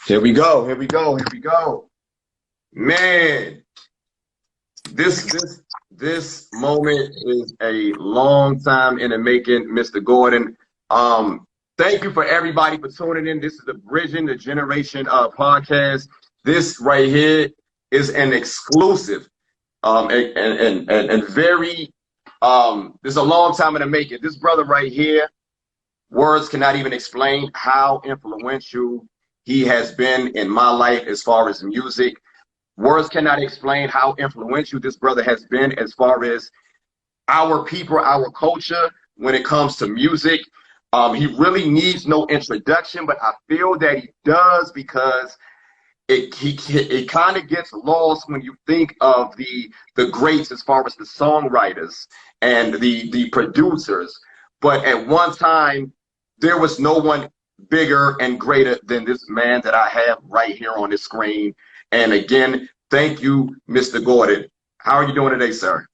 Here we go. Here we go. Here we go. Man, this moment is a long time in the making, Mr. Gordon. Thank you for everybody for tuning in. This is the Bridging the Generation podcast. This right here is an exclusive and very this is a long time in the making. This brother right here, words cannot even explain how influential he has been in my life as far as music. Words cannot explain how influential this brother has been as far as our people, our culture, when it comes to music. He really needs no introduction, but I feel that he does because it kind of gets lost when you think of the greats as far as the songwriters and the producers. But at one time, there was no one bigger and greater than this man that I have right here on the screen. And again, thank you, Mr. Gordon. How are you doing today, sir?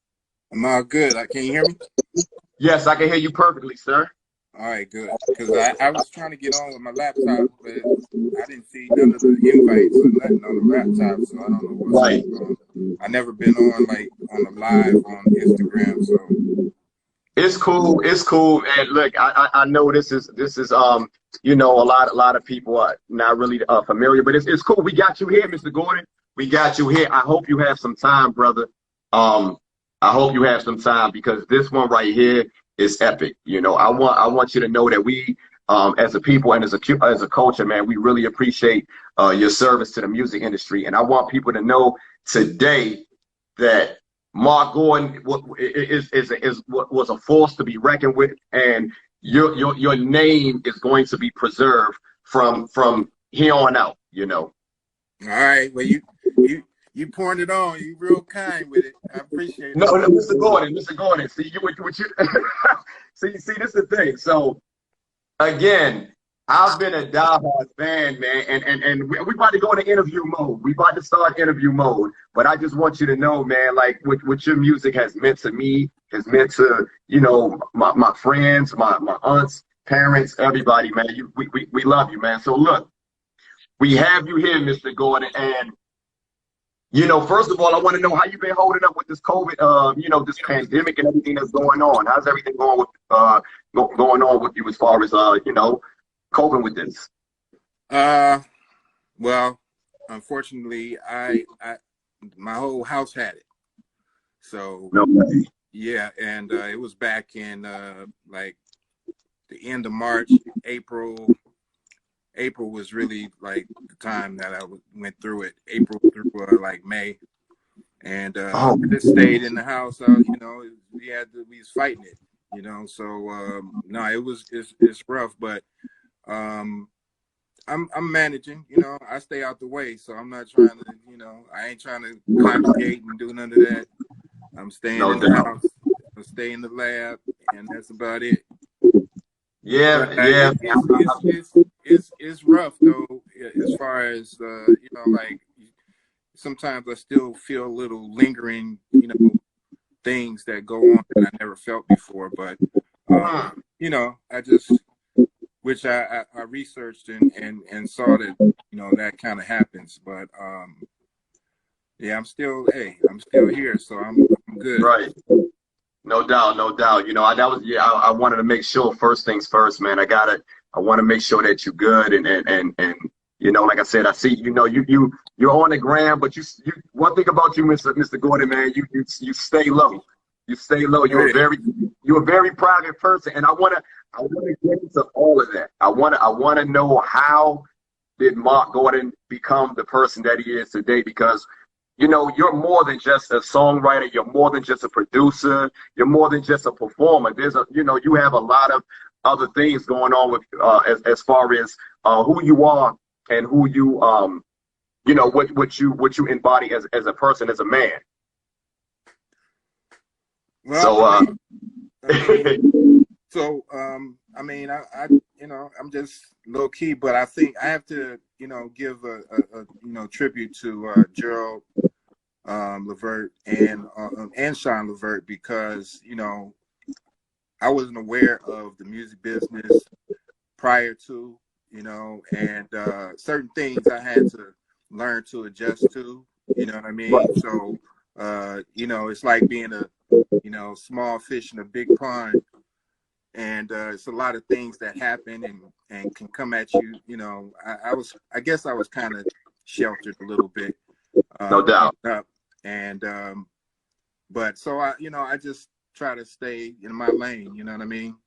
I'm all good. Can you hear me? Yes, I can hear you perfectly, sir. All right, good. Because I was trying to get on with my laptop, but I didn't see none of the invites or nothing on the laptop, so I don't know what's going on. I never been on on the live on Instagram, so it's cool. It's cool. And look, I know this is you know, a lot of people are not really familiar, but it's cool. We got you here, Mr. Gordon. We got you here. I hope you have some time, brother. I hope you have some time because this one right here is epic. You know, I want you to know that we, as a people and as a culture, man, we really appreciate your service to the music industry. And I want people to know today that Marc Gordon was a force to be reckoned with, and your name is going to be preserved from here on out. You know. All right. Well, you pouring it on. You real kind with it. I appreciate it. No, Mr. Gordon. See, what you see, this is the thing. So again, I've been a diehard fan, man, and we about to go into interview mode. We about to start interview mode. But I just want you to know, man, like what your music has meant to me, has meant to, you know, my friends, my aunts, parents, everybody, man. We love you, man. So look, we have you here, Mr. Gordon, and you know, first of all, I want to know how you've been holding up with this COVID, you know, this pandemic and everything that's going on. How's everything going with going on with you as far as you know, coping with this? Well, unfortunately, my whole house had it. So no way. Yeah, and it was back in like the end of March, April. April was really like the time that I went through it. April through like May, and I just stayed in the house. You know, we was fighting it. You know, so no, it's rough, but I'm managing. You know, I stay out the way, so I'm not trying to. You know, I ain't trying to congregate and do none of that. I'm staying in the house. I stay in the lab, and that's about it. Yeah, it's rough though, as far as you know, like sometimes I still feel a little lingering, you know, things that go on that I never felt before. But you know, which I researched and saw that, you know, that kind of happens. But yeah, I'm still here, so I'm good. Right. No doubt, no doubt. You know, I wanted to make sure, first things first, man. I want to make sure that you're good, and you know, like I said, I see, you know, you're on the gram, but you one thing about you, Mr. Gordon, man, you stay low. You stay low. You're a very private person, and I wanna get into all of that. I wanna know, how did Marc Gordon become the person that he is today? Because you know, you're more than just a songwriter. You're more than just a producer. You're more than just a performer. You know, you have a lot of other things going on with as far as who you are and who you you know, what you embody as a person, as a man. Well, so I mean, I you know, I'm just low key, but I think I have to, you know, give a you know, tribute to Gerald LeVert and Sean LeVert, because, you know, I wasn't aware of the music business prior to, you know, and certain things I had to learn to adjust to, you know what I mean? Right. So, you know, it's like being a, you know, small fish in a big pond. And it's a lot of things that happen and can come at you. You know, I guess I was kind of sheltered a little bit, No doubt. up, and but so you know, I just try to stay in my lane. You know what I mean?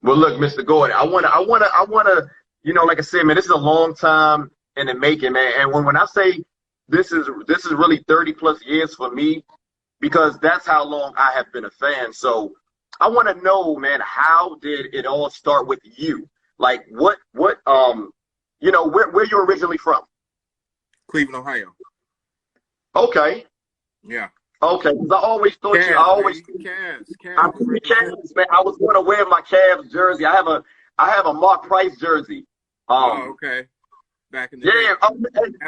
Well, look, Mr. Gordon, I wanna, you know, like I said, man, this is a long time in the making, man. And when I say this is really 30 plus years for me, because that's how long I have been a fan. So I want to know, man, how did it all start with you? Like, you know, where you originally from? Cleveland, Ohio. Okay, Yeah. okay. Because I always thought Cavs, you, I always, baby. Cavs, I Cavs. see Cavs, man. I was going to wear my Cavs jersey. I have a Mark Price jersey. Oh, okay. Back in the day. Yeah. That's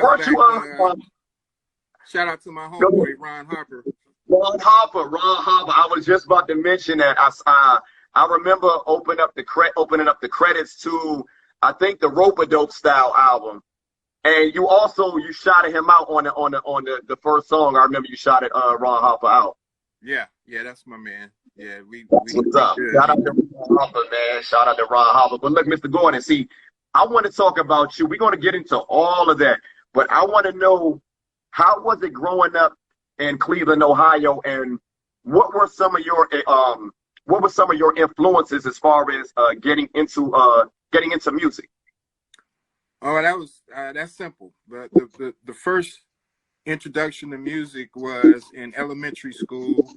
Weren't back. you Shout out to my homeboy Ron Harper. Ron Harper. I was just about to mention that. I remember opening up the credits to, I think, the Rope-a-Dope style album, and you shouted him out on the first song. I remember you shouted Ron Harper out. Yeah, that's my man. Yeah, That's what's up. good. Shout out to Ron Harper, man. Shout out to Ron Harper. But look, Mr. Gordon, see, I want to talk about you. We're going to get into all of that, but I want to know, how was it growing up in Cleveland, Ohio, and what were some of your influences as far as getting into music? Oh, that's simple. But the first introduction to music was in elementary school,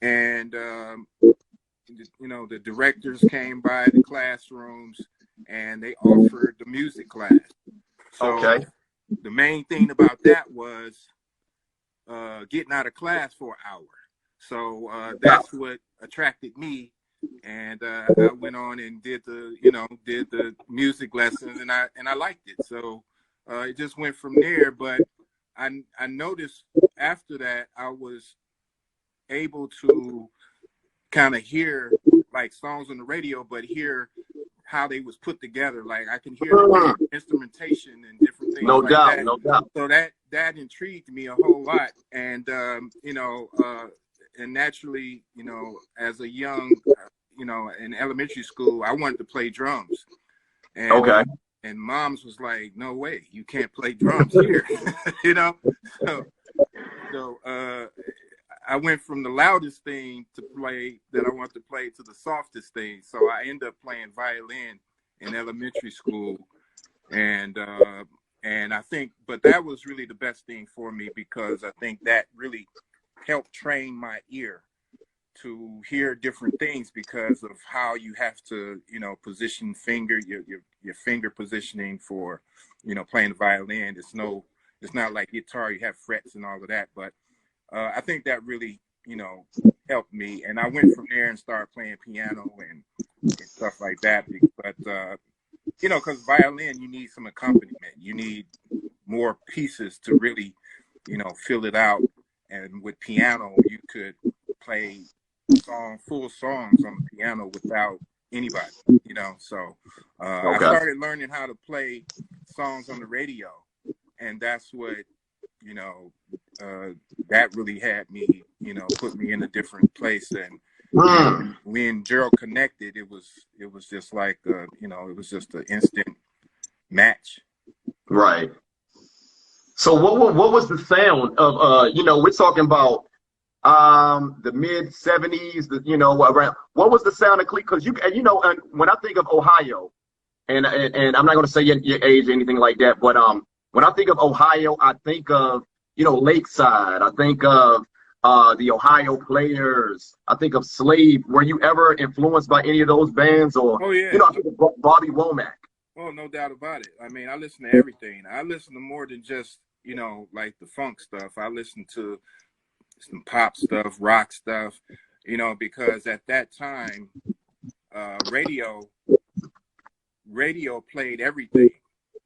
and you know, the directors came by the classrooms and they offered the music class. So Okay. the main thing about that was getting out of class for an hour. So that's what attracted me, and I went on and did the music lessons, and I liked it. So it just went from there. But I noticed after that I was able to kind of hear like songs on the radio, but hear how they was put together. Like I can hear the instrumentation and different things like that. No doubt. So that intrigued me a whole lot. And you know, and naturally, you know, as a young, you know, in elementary school, I wanted to play drums. And Okay. And mom's was like, "No way, you can't play drums here," you know. So I went from the loudest thing to play that I want to play to the softest thing. So I ended up playing violin in elementary school, and I think, but that was really the best thing for me, because I think that really helped train my ear to hear different things, because of how you have to, you know, position your finger positioning for, you know, playing the violin. It's not like guitar, you have frets and all of that, but I think that really, you know, helped me. And I went from there and started playing piano and stuff like that. But, you know, because violin, you need some accompaniment. You need more pieces to really, you know, fill it out. And with piano, you could play full songs on the piano without anybody, you know. So I started learning how to play songs on the radio. And that's what, you know, that really had me, you know, put me in a different place. And when Gerald connected, it was just like, you know, it was just an instant match. Right. So what was the sound of, you know, we're talking about the mid 70s, you know, around, what was the sound of Cleveland? Because you know, when I think of Ohio, and I'm not going to say your age or anything like that, but when I think of Ohio, I think of, you know, Lakeside. I think of the Ohio Players. I think of Slave. Were you ever influenced by any of those bands, or? Oh yeah. You know, I think of Bobby Womack. Oh, no doubt about it. I mean, I listen to everything. I listen to more than just, you know, like the funk stuff. I listen to some pop stuff, rock stuff, you know, because at that time, radio played everything.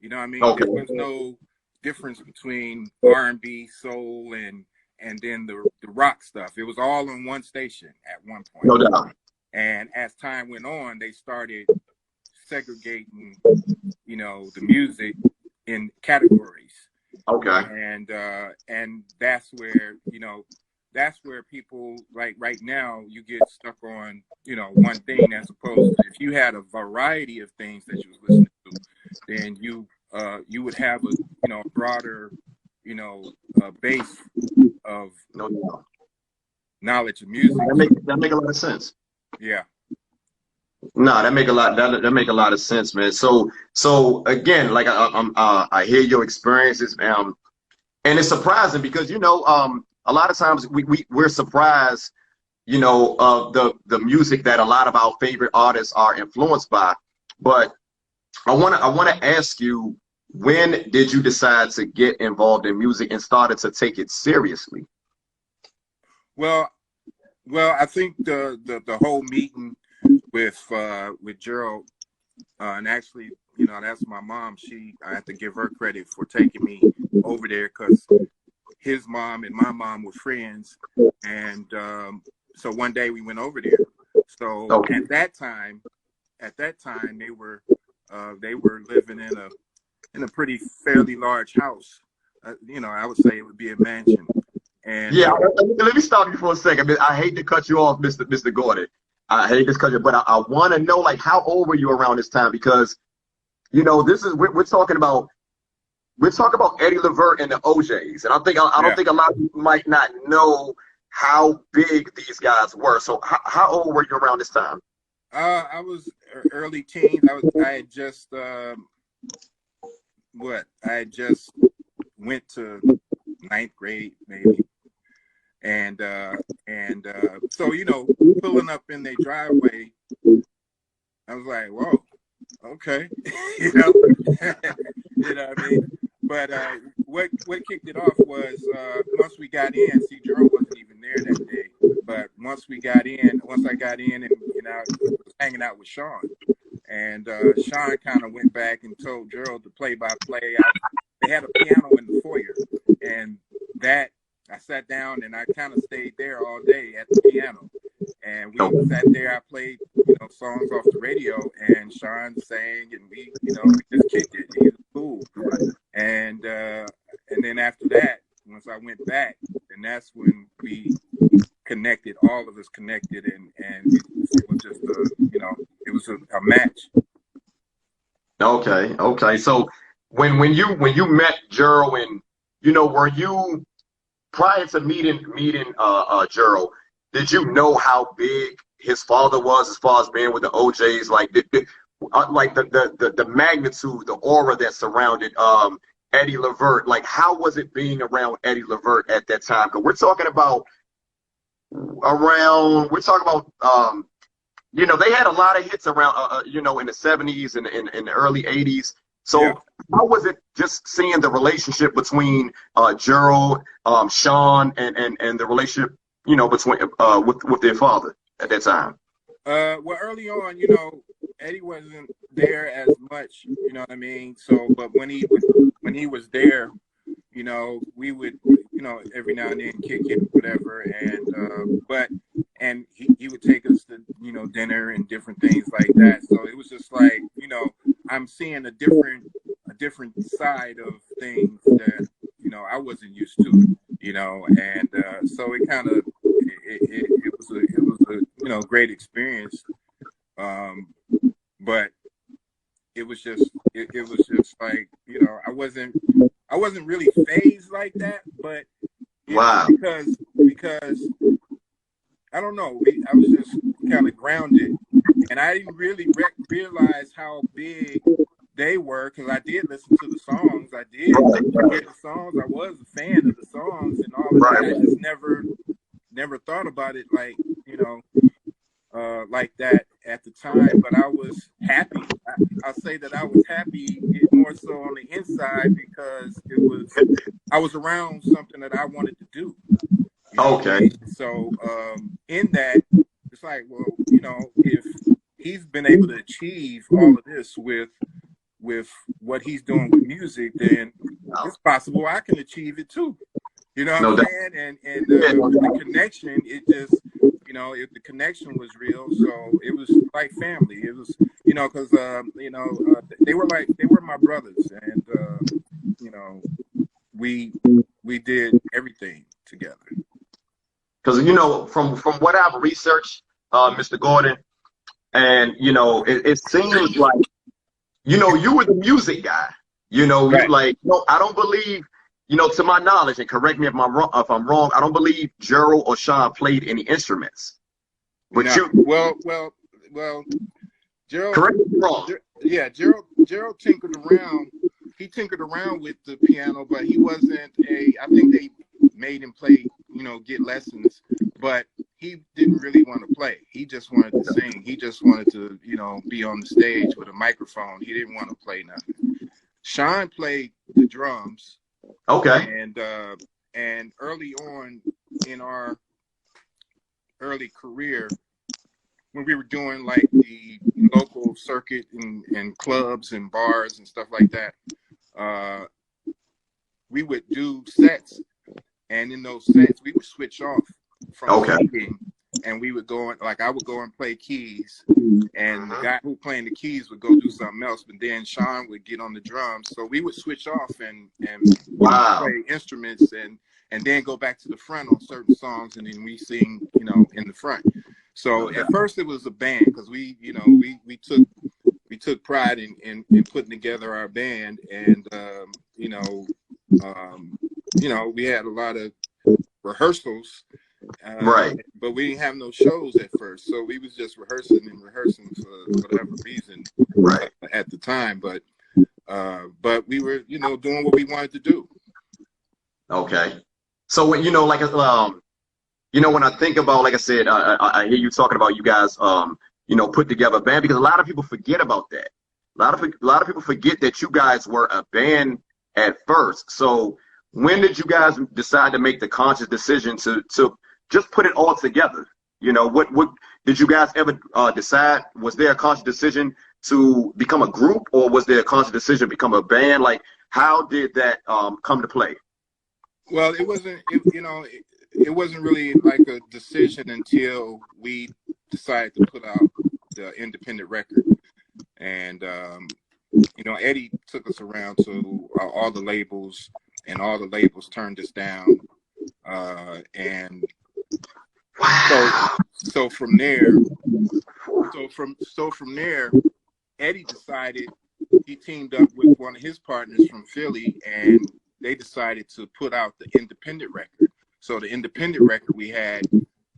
You know what I mean? Okay. There was no difference between R&B, soul, and then the rock stuff. It was all on one station at one point. No doubt. And as time went on, they started segregating, you know, the music in categories. Okay. And that's where, you know, that's where people, like right now, you get stuck on, you know, one thing, as opposed to if you had a variety of things that you was listening to, then you would have a, you know, broader, you know, base of knowledge of music. That make a lot of sense. Yeah. No, that make a lot of sense, man. So again, like I hear your experiences, and it's surprising because, you know, a lot of times we're surprised, you know, of the music that a lot of our favorite artists are influenced by. But I wanna ask you, when did you decide to get involved in music and started to take it seriously? Well, I think the whole meeting with Gerald, and actually, you know, that's my mom. I have to give her credit for taking me over there, because his mom and my mom were friends, and so one day we went over there. So Okay. at that time they were living in a pretty fairly large house. You know, I would say it would be a mansion. And yeah, let me stop you for a second. I hate to cut you off, Mr. Gordon. I hate to cut you, but I want to know, like, how old were you around this time? Because, you know, we're talking about Eddie LeVert and the OJs, and I don't think a lot of people might not know how big these guys were. So how old were you around this time? I was early teens. I had just went to ninth grade maybe, and so, you know, pulling up in their driveway, I was like, whoa, okay. you know you know what I mean. But what kicked it off was, once we got in, see, Gerald wasn't even there that day, but once I got in, and, you know, I was hanging out with Sean, and Sean kind of went back and told Gerald to play by play. They had a piano in the foyer, and that I sat down and I kind of stayed there all day at the piano, and we sat there. I played, you know, songs off the radio, and Sean sang, and we, you know, we just kicked it. He was cool, and then after that, once I went back, and that's when we connected. All of us connected, and it was just you know, it was a match. Okay. So when you met Gerald, and, you know, were you, prior to meeting Gerald, did you know how big his father was as far as being with the OJs? Like, like the magnitude, the aura that surrounded Eddie LeVert. Like, how was it being around Eddie LeVert at that time? Because we're talking about you know, they had a lot of hits around, you know, in the 70s and in the early 80s. So yeah. How was it just seeing the relationship between Gerald, Sean, and the relationship, you know, between with their father at that time? Well, early on, you know, Eddie wasn't there as much, you know what I mean? So, but when he was there, you know, we would, you know, every now and then kick it, whatever, and he would take us to, you know, dinner and different things like that. So it was just like, you know, I'm seeing a different side of things that, you know, I wasn't used to, you know, and so it kind of it was a you know, great experience, but it was just like, you know, I wasn't really phased like that, but wow, know, because I don't know, I was just kind of grounded, and I didn't really realize how big they were, because I did listen to the songs, I did hear the songs, I was a fan of the songs and all of that. I just never thought about it like, you know, like that at the time, but I was happy. I'll say that I was happy more so on the inside, because I was around something that I wanted to do. You know? Okay. So in that, it's like, well, you know, if he's been able to achieve all of this with what he's doing with music, then it's possible I can achieve it too. You know what I'm saying? And the connection, it just you know, the connection was real. So it was like family. It was, you know, because they were my brothers, and you know, we did everything together. Because, you know, from what I've researched, Mr. Gordon, and, you know, it seems like, you know, you were the music guy. You know, Right. like, no, I don't believe, you know, to my knowledge, and correct me if I'm wrong, I don't believe Gerald or Sean played any instruments. But No. Well, Gerald. Correct me if I'm wrong. Yeah, Gerald tinkered around. He tinkered around with the piano, but he wasn't I think they made him play, you know, get lessons, but he didn't really want to play. He just wanted to sing. He just wanted to, you know, be on the stage with a microphone. He didn't want to play nothing. Sean played the drums. Okay. And early on in our early career, when we were doing like the local circuit and clubs and bars and stuff like that, we would do sets, and in those sets we would switch off from singing, and we would go and, like, I would go and play keys, and the guy who playing the keys would go do something else, but then Sean would get on the drums. So we would switch off and play instruments, and then go back to the front on certain songs, and then we sing, you know, in the front. So at first it was a band, because we took pride in putting together our band, and we had a lot of rehearsals, but we didn't have no shows at first, so we was just rehearsing for whatever reason at the time, but we were, you know, doing what we wanted to do. Okay. So when, you know, like, you know, when I think about, like I said, I hear you talking about you guys, you know, put together a band, because a lot of people forget about that. A lot of people forget that you guys were a band at first. So when did you guys decide to make the conscious decision to just put it all together? You know, what did you guys ever decide? Was there a conscious decision to become a group, or was there a conscious decision to become a band? Like, how did that come to play? Well, it wasn't really like a decision until we decided to put out the independent record. And, you know, Eddie took us around to all the labels, and all the labels turned us down. And so from there, Eddie decided, he teamed up with one of his partners from Philly, and they decided to put out the independent record. So the independent record we had,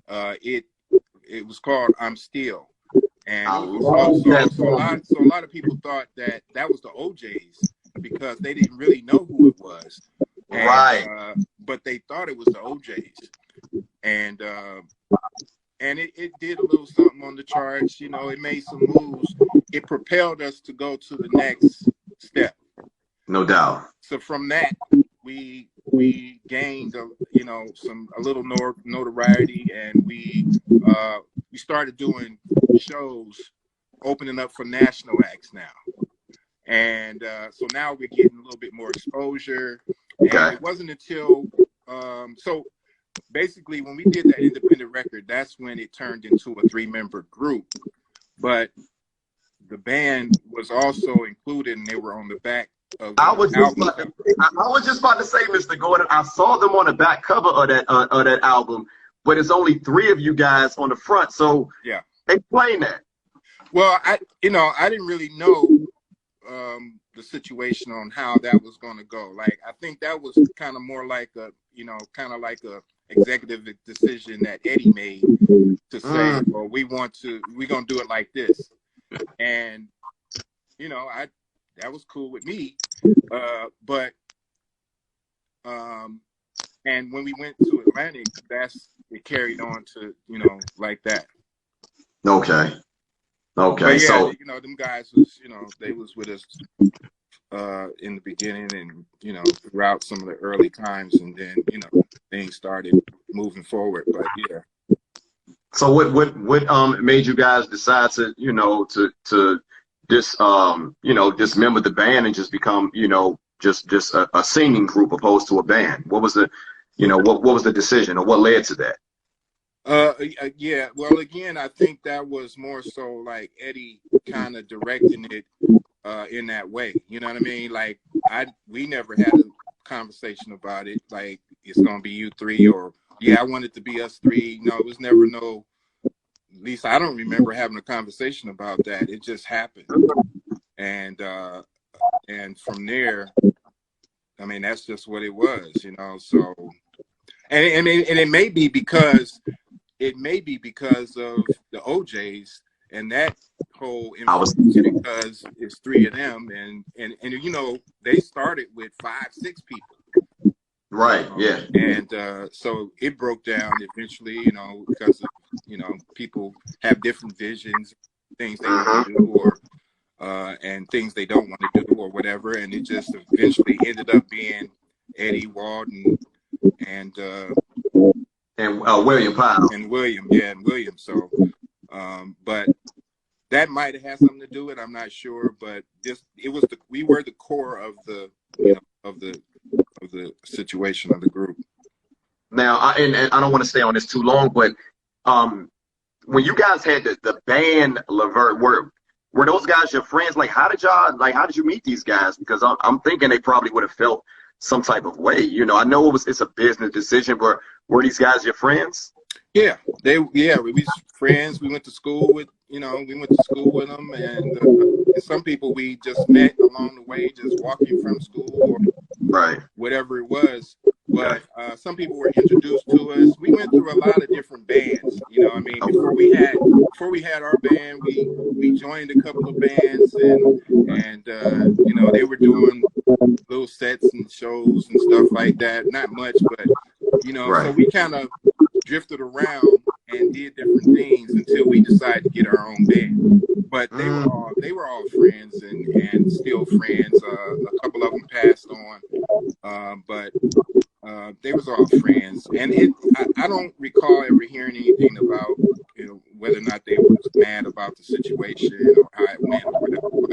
it was called "I'm Still," and so a lot of people thought that was the OJs, because they didn't really know who it was, and, but they thought it was the OJs, and it did a little something on the charts. You know, it made some moves. It propelled us to go to the next step. No doubt. So from that, we gained a little notoriety, and we started doing shows, opening up for national acts now, and so now we're getting a little bit more exposure. And it wasn't until so basically when we did that independent record, that's when it turned into a 3-member group, but the band was also included, and they were on the back. I was just about to say, Mr. Gordon, I saw them on the back cover of that album, but it's only 3 of you guys on the front. So yeah, explain that. Well, I didn't really know the situation on how that was going to go. Like, I think that was kind of more like a executive decision that Eddie made to say, well, we're going to do it like this, and you know, that was cool with me, but and when we went to Atlantic, it carried on to, you know, like that. Okay. But yeah, so, you know, them guys was, you know, they was with us in the beginning, and, you know, throughout some of the early times, and then, you know, things started moving forward. But yeah. So what made you guys decide to, you know, to dismember the band and just become, you know, just a singing group opposed to a band? What was the, you know, what was the decision, or what led to that? Yeah. Well, again, I think that was more so like Eddie kind of directing it in that way. You know what I mean? Like we never had a conversation about it. Like it's gonna be you three, or I want it to be us three. No, it was never no. At least I don't remember having a conversation about that. It just happened, and from there, I mean, that's just what it was, you know. So, and it may be because of the OJs and that whole influence, because it's three of them, and you know, they started with 5-6 people. Right. Yeah. And so it broke down eventually, you know, because of, you know, people have different visions, things they want to do, or and things they don't want to do, or whatever. And it just eventually ended up being Eddie, Walden, and William Powell. And William, and William. So, but that might have had something to do with it. I'm not sure, but we were the core of the, you know, of the situation of the group. Now, and I don't want to stay on this too long, but when you guys had the band LeVert, were those guys your friends? Like, how did you meet these guys? Because I'm thinking they probably would have felt some type of way. You know, I know it's a business decision, but were these guys your friends? Yeah, we was friends. We went to school with them, and some people we just met along the way, just walking from school or whatever it was. But some people were introduced to us. We went through a lot of different bands. You know, I mean, before we had our band, we joined a couple of bands, and you know, they were doing little sets and shows and stuff like that. Not much, but you know, so we kind of drifted around and did different things until we decided to get our own band. But they were all friends and still friends. A couple of them passed on, but they was all friends. And I don't recall ever hearing anything about, you know, whether or not they were mad about the situation or how it went or whatever. But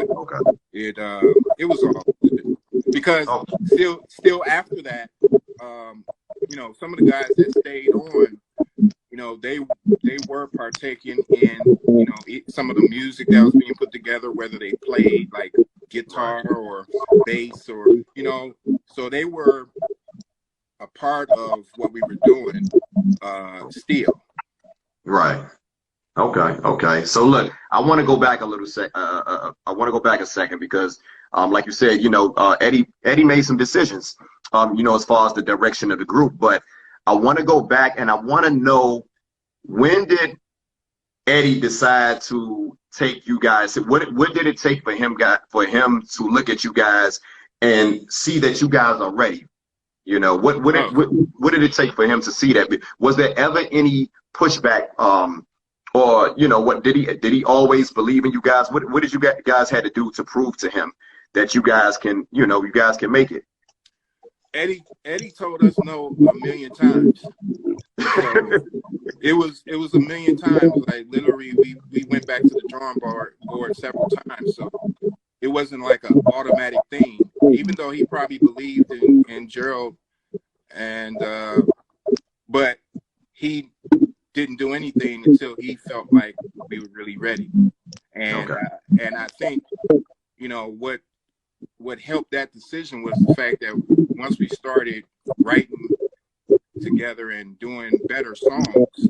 it was all good. Because still after that, you know, some of the guys that stayed on, you know, they were partaking in, you know, some of the music that was being put together, whether they played like guitar or bass, or, you know, so they were a part of what we were doing still. Right. Okay. So look, I want to go back a second because like you said, you know, Eddie made some decisions, you know, as far as the direction of the group. But I want to go back and I want to know, when did Eddie decide to take you guys? What did it take for him to look at you guys and see that you guys are ready? You know, what did it take for him to see that? Was there ever any pushback? Or, you know, what did he always believe in you guys? What did you guys had to do to prove to him that you guys can make it? Eddie told us no a million times. So it was a million times. Like literally, we went back to the drawing board several times. So it wasn't like an automatic thing. Even though he probably believed in Gerald, and but he didn't do anything until he felt like we were really ready. And and I think, you know, what helped that decision was the fact that once we started writing together and doing better songs,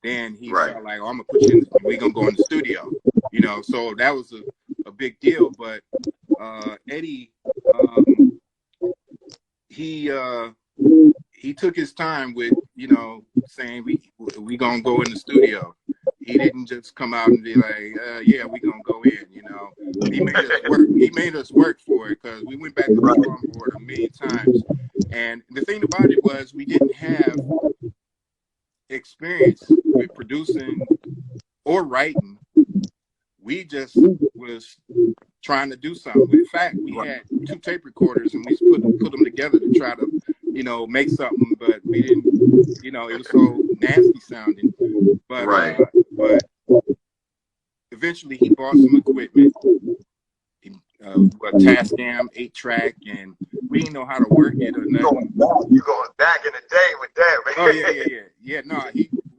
then he felt like, oh, I'm gonna put you in, we're gonna go in the studio, you know. So that was a big deal. But Eddie, he took his time with, you know, saying we gonna go in the studio. He didn't just come out and be like, yeah, we gonna go in, you know. He made us work. He made us work for it, because we went back to the drawing board a million times. And the thing about it was, we didn't have experience with producing or writing. We just was trying to do something. In fact, we had 2 tape recorders, and we put them together to try to, you know, make something, but we didn't, you know, it was so nasty sounding. But but eventually he bought some equipment, a Tascam 8-track, and we didn't know how to work it or nothing. You going back in the day with that, man? Oh yeah. No,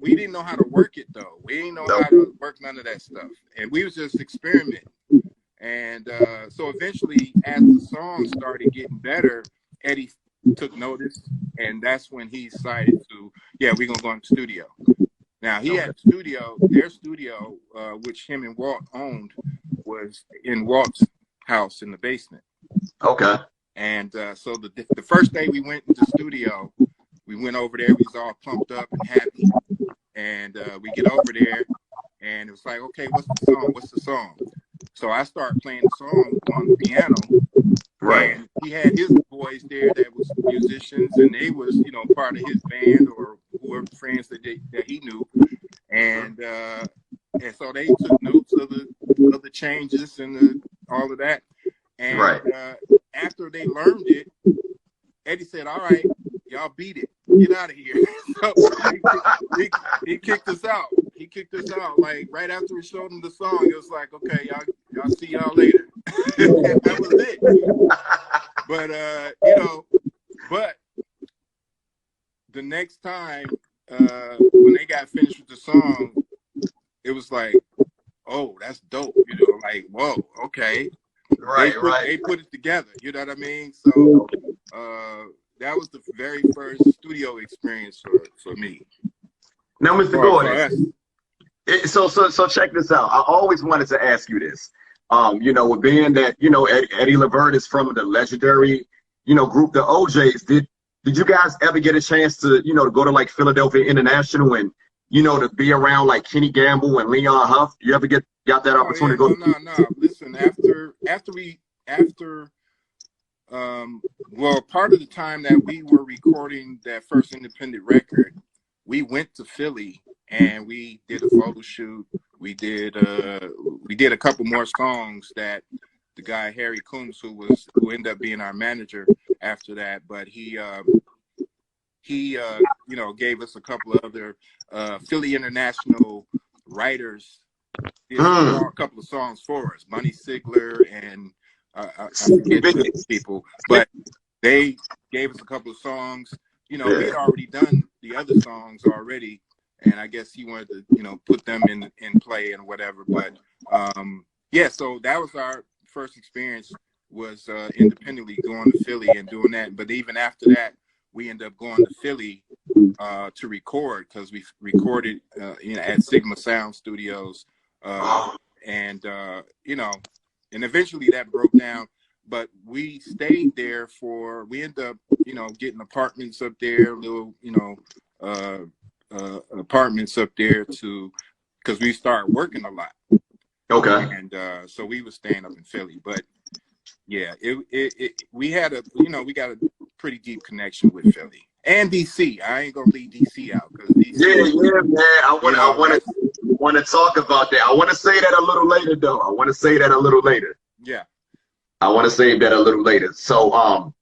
we didn't know how to work it though. We didn't know how to work none of that stuff, and we was just experimenting. And so eventually, as the song started getting better, Eddie took notice, and that's when he decided to, yeah, we're gonna go in the studio. Now he had a studio, their studio, which him and Walt owned, was in Walt's house in the basement. Okay. And so the first day we went into the studio, we went over there. We was all pumped up and happy, and we get over there, and it was like, okay, what's the song? What's the song? So I started playing the song on the piano. Right. And he had his boys there that was musicians, and they was, you know, part of his band or whoever friends that he knew. And so they took notes of the changes and all of that. And right. After they learned it, Eddie said, "All right, y'all beat it. Get out of here." So he kicked us out. He kicked us out. Like right after we showed him the song, it was like, "Okay, y'all see y'all later." That was it. But you know, but the next time when they got finished with the song, it was like, "Oh, that's dope." You know, like, "Whoa, okay." Right, They put it together. You know what I mean? So that was the very first studio experience for me. Now, Mr. Gordon, so check this out. I always wanted to ask you this. You know, with being that, you know, Eddie LeVert is from the legendary, you know, group, the OJs. Did you guys ever get a chance to, you know, to go to like Philadelphia International and, you know, to be around like Kenny Gamble and Leon Huff? You ever got that opportunity to go? No. Listen, well, part of the time that we were recording that first independent record, we went to Philly and we did a photo shoot. We did a couple more songs that the guy Harry Coombs, who ended up being our manager after that, but he you know, gave us a couple of other Philly International writers, did a couple of songs for us, Bunny Sigler and I forget the people, but they gave us a couple of songs. You know, we had already done the other songs already, and I guess he wanted to, you know, put them in play and whatever. But yeah, so that was our first experience, was independently going to Philly and doing that. But even after that, we ended up going to Philly to record, because we recorded you know, at Sigma Sound Studios, and you know, and eventually that broke down. But we stayed there we ended up, you know, getting apartments up there, little, you know, apartments up there because we started working a lot. Okay. And so we were staying up in Philly. But yeah, we had we got a pretty deep connection with Philly and DC. I ain't gonna leave DC out, because DC. Yeah, man. I want to talk about that. I want to say that a little later, though. Yeah. I want to save that a little later. So,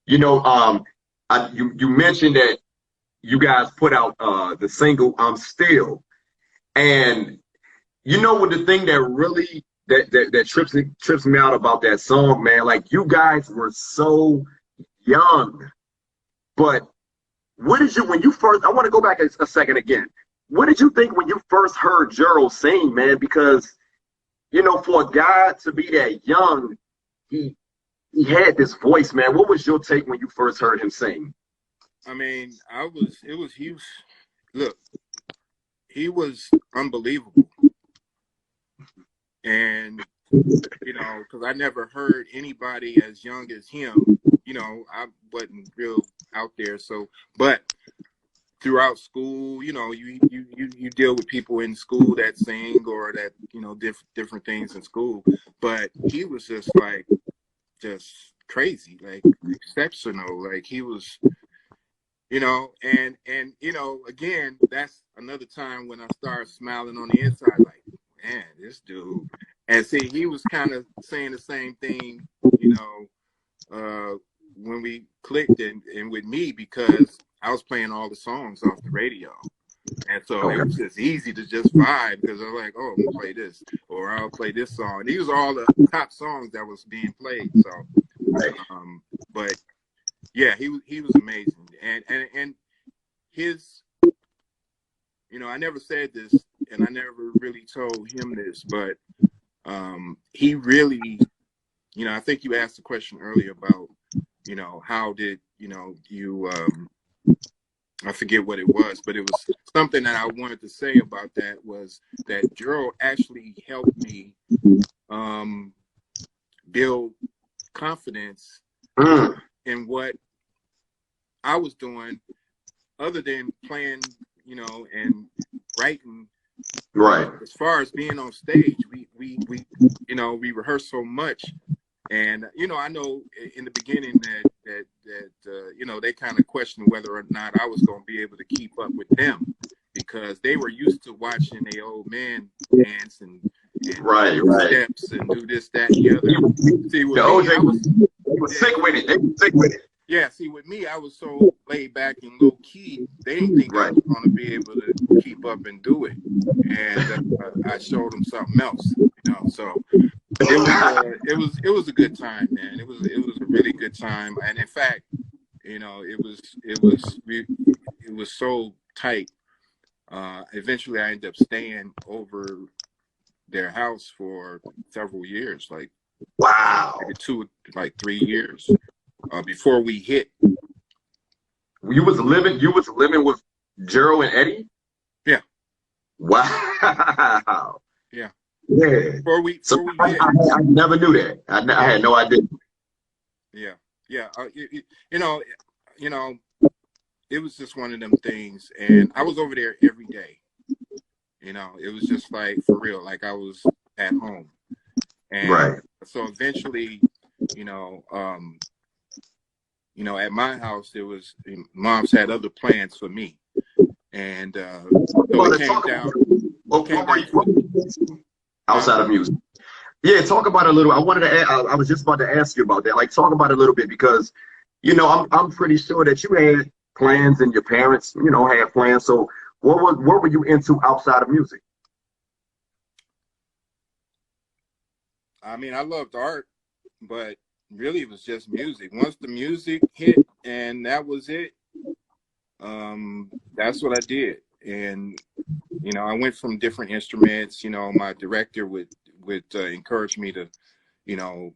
you know, you mentioned that you guys put out the single "I'm Still," and you know what, the thing that really that trips me out about that song, man, like, you guys were so young. But what did you, when you first, I want to go back a second again. What did you think when you first heard Gerald sing, man? Because, you know, for a guy to be that young, he had this voice, man. What was your take when you first heard him sing? I mean, he was unbelievable. And, you know, because I never heard anybody as young as him. You know, I wasn't real out there. So, but throughout school, you know, you deal with people in school that sing, or that, you know, different things in school. But he was just crazy, like exceptional. Like, he was, you know, and you know, again, that's another time when I started smiling on the inside, like, man, this dude. And see, he was kind of saying the same thing, you know, when we clicked, and with me, because I was playing all the songs off the radio. And so it was just easy to just vibe, because I was like, oh, I'm gonna play this, or I'll play this song. And these are all the top songs that was being played. So, but yeah, he was amazing, and his you know, I never said this, and I never really told him this, but he really, you know, I think you asked a question earlier about, you know, how did, you know, you, I forget what it was, but it was something that I wanted to say about that was that Gerald actually helped me build confidence in what I was doing other than playing, you know, and writing. Right. As far as being on stage, we you know, we rehearse so much, and you know, I know in the beginning that you know, they kind of questioned whether or not I was going to be able to keep up with them because they were used to watching the old man dance and right. steps and do this, that, and the other. See, with me, I was sick with it. They were sick with it. Yeah, see, with me, I was so laid back and low key. They didn't think I was going to be able to keep up and do it, and I showed them something else, you know. So it was a good time, man. It was a really good time, and in fact, you know, it was so tight. Eventually, I ended up staying over their house for several years, like wow, like 3 years. Before we hit. You was living with Gerald and Eddie? Yeah. Wow. Yeah. Yeah. Before we hit. I never knew that. I had no idea. Yeah. Yeah. You know, it was just one of them things, and I was over there every day. You know, it was just like for real, like I was at home. And so eventually, you know, at my house, there was Mom's had other plans for me, and so it came down. Outside of music, yeah. Talk about it a little. I was just about to ask you about that. Like, talk about it a little bit because, you know, I'm pretty sure that you had plans and your parents, you know, had plans. So, what were you into outside of music? I mean, I loved art, but really it was just music. Once the music hit and that was it, that's what I did. And you know, I went from different instruments. You know, my director would encourage me to, you know,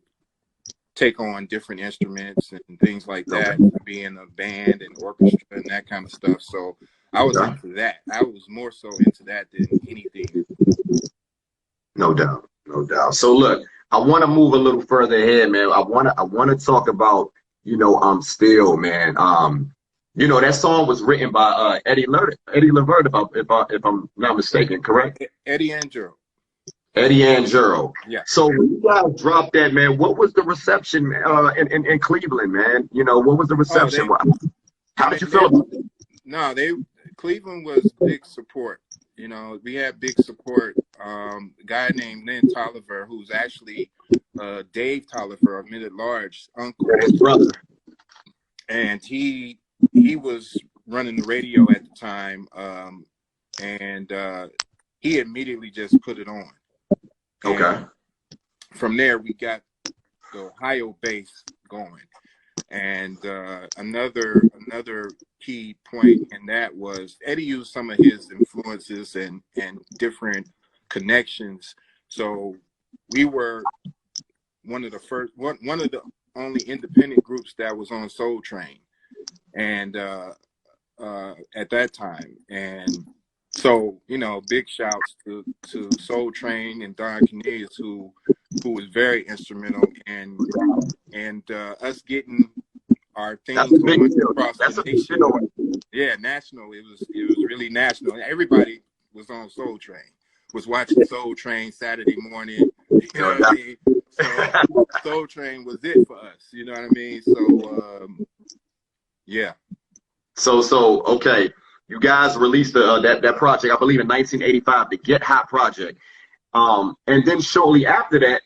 take on different instruments and things like that, be in a band and orchestra and that kind of stuff. So I was into that. I was more so into that than anything. No doubt, no doubt. So look, I want to move a little further ahead, man. I want to talk about, you know, Still, man. You know, that song was written by Eddie LeVert, if I'm not mistaken, correct? Eddie and Gerald. Eddie and Gerald. Yeah. So when you guys dropped that, man, what was the reception in Cleveland, man? You know, what was the reception? How did you feel about it? No, Cleveland was big support. You know, we had big support. A guy named Lynn Tolliver, who's actually Dave Tolliver of Mid at Large uncle. His brother. And he was running the radio at the time, and he immediately just put it on. Okay. And from there, we got the Ohio base going. And another key point in that was Eddie used some of his influences and different connections. So we were one of the only independent groups that was on Soul Train, and at that time. And so, you know, big shouts to Soul Train and Don Cornelius, who was very instrumental in us getting our thing going across the nation. Yeah, national. It was really national. Everybody was on Soul Train, was watching Soul Train Saturday morning. You know what I mean? So Soul Train was it for us. You know what I mean? So yeah. So okay. You guys released that project, I believe, in 1985, the Get Hot project. And then shortly after that,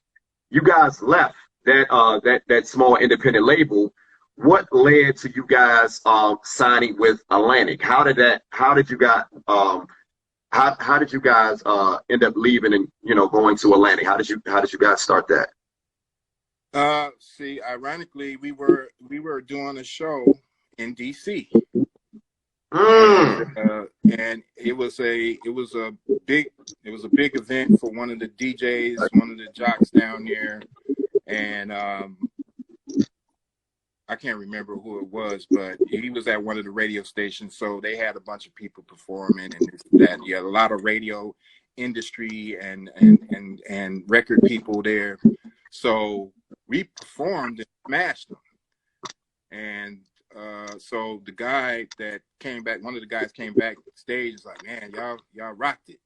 you guys left that small independent label. What led to you guys signing with Atlantic? How did you guys end up leaving and, you know, going to Atlantic? How did you guys start that? See, ironically, we were doing a show in DC. And, and it was a big event for one of the DJs, one of the jocks down there, and I can't remember who it was, but he was at one of the radio stations, so they had a bunch of people performing and this, that. You had a lot of radio industry and record people there. So we performed and smashed them. And so the guy that came back, one of the guys came back stage, is like, man, y'all rocked it.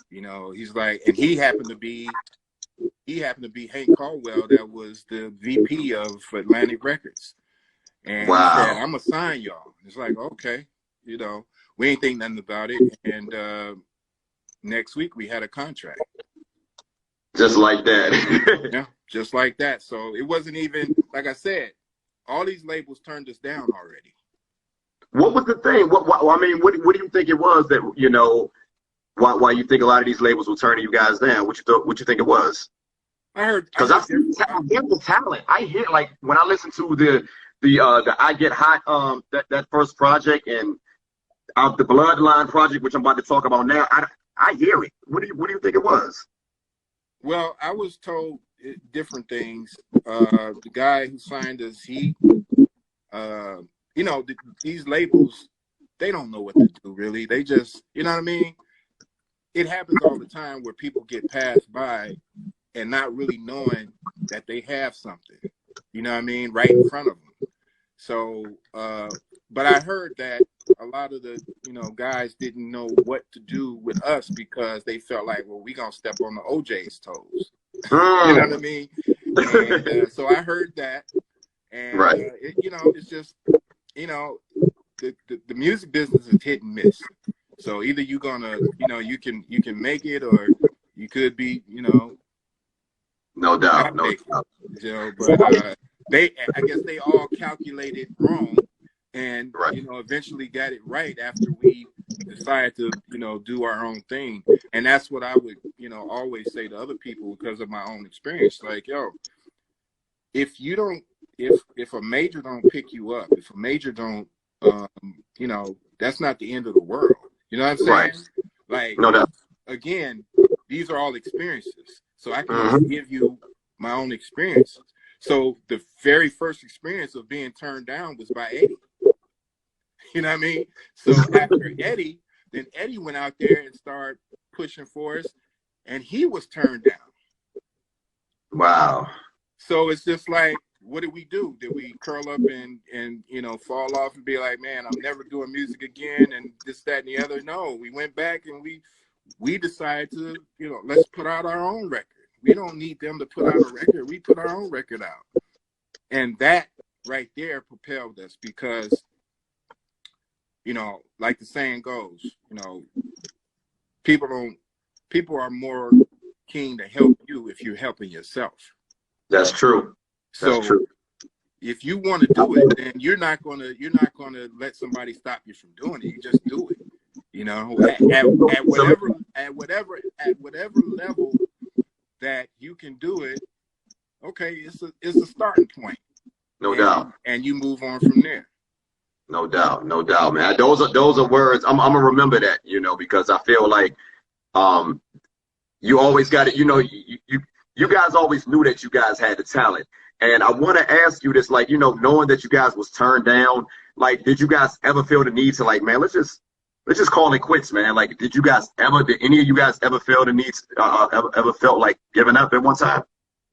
You know, he's like, and he happened to be Hank Caldwell, that was the VP of Atlantic Records. And wow. He said, I'm gonna sign y'all. It's like, okay, you know, we ain't think nothing about it. And next week we had a contract. Just like that. Yeah, just like that. So it wasn't even, like I said, all these labels turned us down already. What was the thing? I mean, what do you think it was that, you know, why you think a lot of these labels were turning you guys down? What you think it was? I heard, because I hear the talent. I hear, like, when I listen to the I Get Hot that first project, and the Bloodline project, which I'm about to talk about now, I hear it. What do you think it was? Well, I was told different things. The guy who signed us, he, you know, these labels, they don't know what to do, really. They just, you know what I mean? It happens all the time where people get passed by and not really knowing that they have something, you know what I mean, right in front of them. So, but I heard that a lot of the, you know, guys didn't know what to do with us because they felt like, well, we gonna step on the OJ's toes. You know what I mean? And so I heard that, and right. You know, it's just, you know, the music business is hit and miss. So either you're gonna, you know, you can make it, or you could be, you know, no doubt, no doubt. You know, but I guess they all calculated wrong, and right. You know, eventually got it right after we decided to, you know, do our own thing. And that's what I would, you know, always say to other people because of my own experience. Like, yo, if a major don't pick you up, if a major don't, you know, that's not the end of the world. You know what I'm saying? Right. Like, no doubt. Again, these are all experiences. So I can give you my own experiences. So the very first experience of being turned down was by Eddie. You know what I mean? So after Eddie, then Eddie went out there and started pushing for us, and he was turned down. Wow. So it's just like, what did we do? Did we curl up and you know, fall off and be like, man, I'm never doing music again and this, that, and the other? No, we went back and we decided to, you know, let's put out our own record. We don't need them to put out a record. We put our own record out. And that right there propelled us because, you know, like the saying goes, you know, people are more keen to help you if you're helping yourself. That's true. So true. If you want to do it, then you're not gonna let somebody stop you from doing it. You just do it. You know, at whatever level that you can do it. Okay, it's a starting point. No doubt. And you move on from there. No doubt, man. Those are words. I'm gonna remember that, you know, because I feel like you always got it. You know, you guys always knew that you guys had the talent. And I want to ask you this, like, you know, knowing that you guys was turned down, like, did you guys ever feel the need to, like, man, let's just call it quits, man? Like, did any of you guys ever feel the need, ever felt like giving up at one time?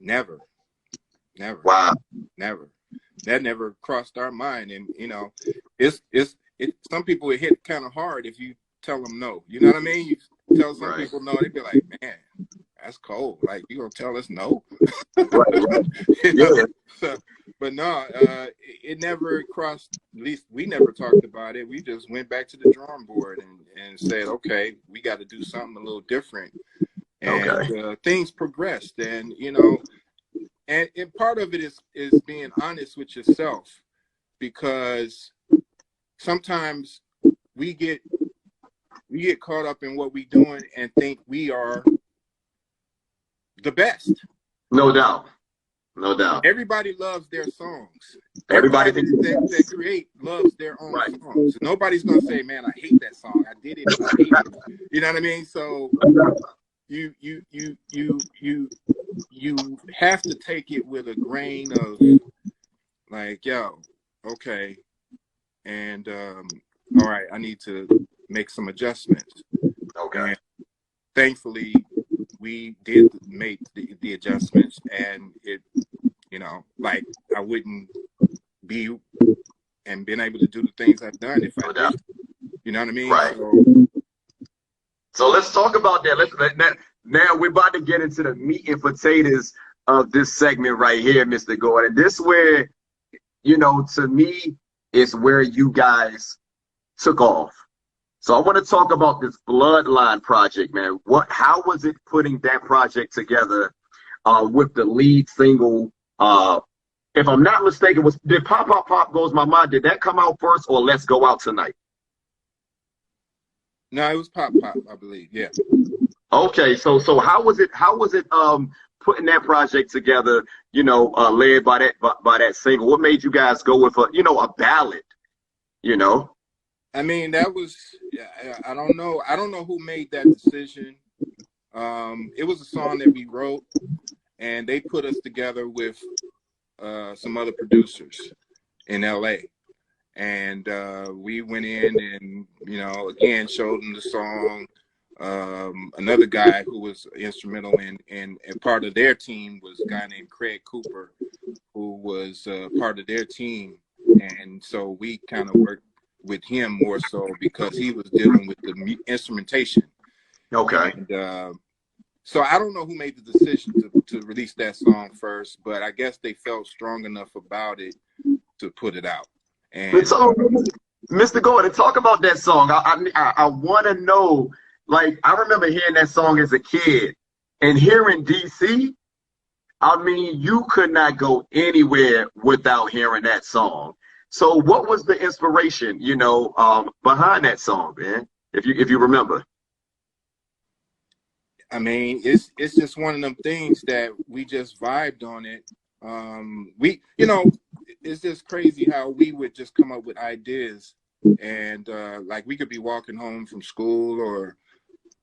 Never. Wow. Never. That never crossed our mind. And, you know, some people it hit kind of hard if you tell them no. You know what I mean? You tell some people no, they be like, man, that's cold. Like, you gonna tell us no? Right. You know? Yeah. So, but no, it never crossed. At least we never talked about it. We just went back to the drawing board and said, okay, we got to do something a little different. And things progressed. And you know, and part of it is being honest with yourself, because sometimes we get caught up in what we're doing and think we are the best. No doubt. No doubt. Everybody loves their songs. Everybody that create loves their own songs. So nobody's gonna say, "Man, I hate that song. I did it, but I hate it." You know what I mean? So you have to take it with a grain of like, yo, okay, and all right, I need to make some adjustments. Okay. And thankfully, we did make the adjustments, and it, you know, like I wouldn't be and been able to do the things I've done if I did. You know what I mean? Right. So let's talk about that. Now we're about to get into the meat and potatoes of this segment right here, Mr. Gordon. This where, you know, to me, is where you guys took off. So I want to talk about this Bloodline project, man. How was it putting that project together with the lead single? If I'm not mistaken, did Pop Pop Pop Goes My Mind? Did that come out first, or Let's Go Out Tonight? No, it was Pop Pop, I believe. Yeah. Okay, so how was it putting that project together? You know, led by that single. What made you guys go with a ballad? You know. I mean, that was, I don't know who made that decision. It was a song that we wrote, and they put us together with some other producers in LA. And we went in and, you know, again, showed them the song. Another guy who was instrumental in part of their team was a guy named Craig Cooper, who was part of their team. And so we kind of worked with him more so because he was dealing with the instrumentation. Okay. And so I don't know who made the decision to release that song first, but I guess they felt strong enough about it to put it out. And so, Mr. Gordon, talk about that song. I want to know, like, I remember hearing that song as a kid, and here in DC, I mean, you could not go anywhere without hearing that song. So what was the inspiration, you know, behind that song, man? If you remember. I mean, it's just one of them things that we just vibed on it. We, you know, it's just crazy how we would just come up with ideas, and like we could be walking home from school or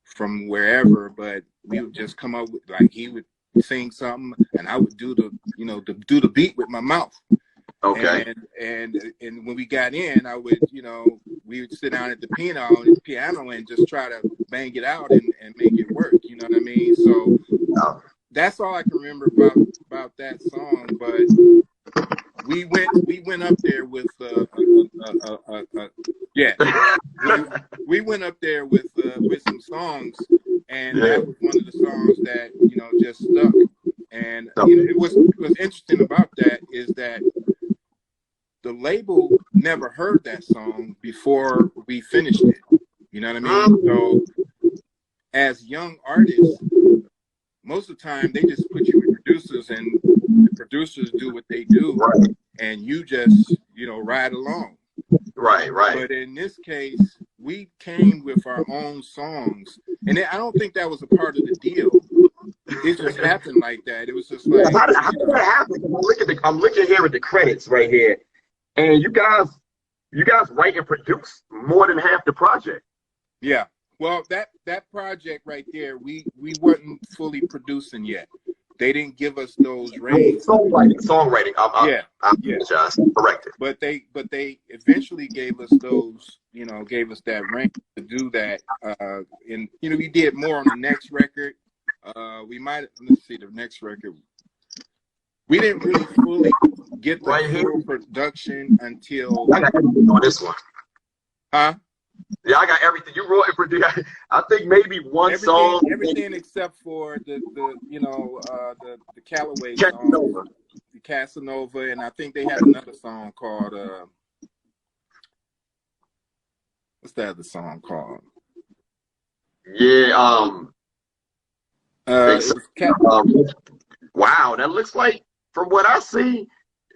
from wherever, but we would just come up with, like, he would sing something and I would do the beat with my mouth. Okay. And when we got in, I would, you know, we would sit down at the piano and just try to bang it out and make it work. You know what I mean? So that's all I can remember about that song. But we went up there with we went up there with some songs, and that was one of the songs that, you know, just stuck. And you know, what's interesting about that is that the label never heard that song before we finished it. You know what I mean? So as young artists, most of the time they just put you with producers, and the producers do what they do, and you just, you know, ride along. Right. But in this case, we came with our own songs, and I don't think that was a part of the deal. It just happened like that. It was just like, how did that happen? I'm looking here at the credits right here, and you guys write and produce more than half the project. Yeah. Well, that project right there, we weren't fully producing yet. They didn't give us those reins. Songwriting. I apologize. Corrected. But they eventually gave us those, you know, gave us that rein to do that. And you know, we did more on the next record. Let's see, the next record. We didn't really fully get the full production until I got everything on this one. Huh? Yeah, I got everything. You wrote it for I think maybe song. Everything except for the Callaway song, the Casanova, and I think they had another song called what's that other song called? Yeah, wow, that looks like, from what I see,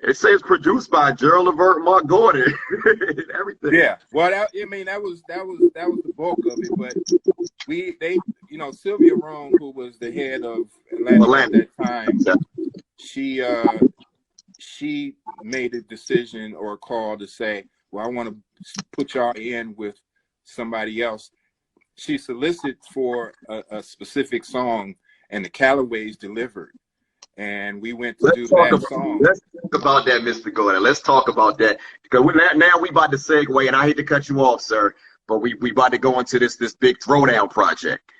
it says produced by Gerald LeVert, Marc Gordon, everything. Yeah, well, that was the bulk of it, but they, you know, Sylvia Rome, who was the head of Atlantic at that time, she made a decision or a call to say, well, I want to put y'all in with somebody else. She solicited for a specific song, and the Callaways delivered. And we went to do that song. Let's talk about that, Mr. Gordon. Let's talk about that. Because now we about to segue, and I hate to cut you off, sir, but we about to go into this big throwdown project.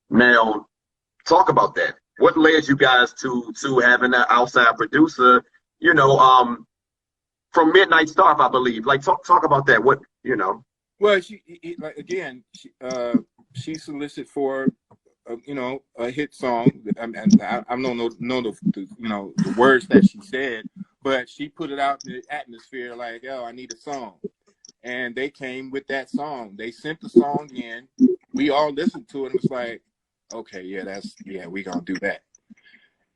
Now, talk about that. What led you guys to having an outside producer, you know, from Midnight Star, I believe. Like, talk about that. What, you know? Well, she solicited for, a hit song. I don't know the words that she said, but she put it out in the atmosphere like, oh, I need a song. And they came with that song. They sent the song in. We all listened to it and it was like, okay, yeah, we gonna do that.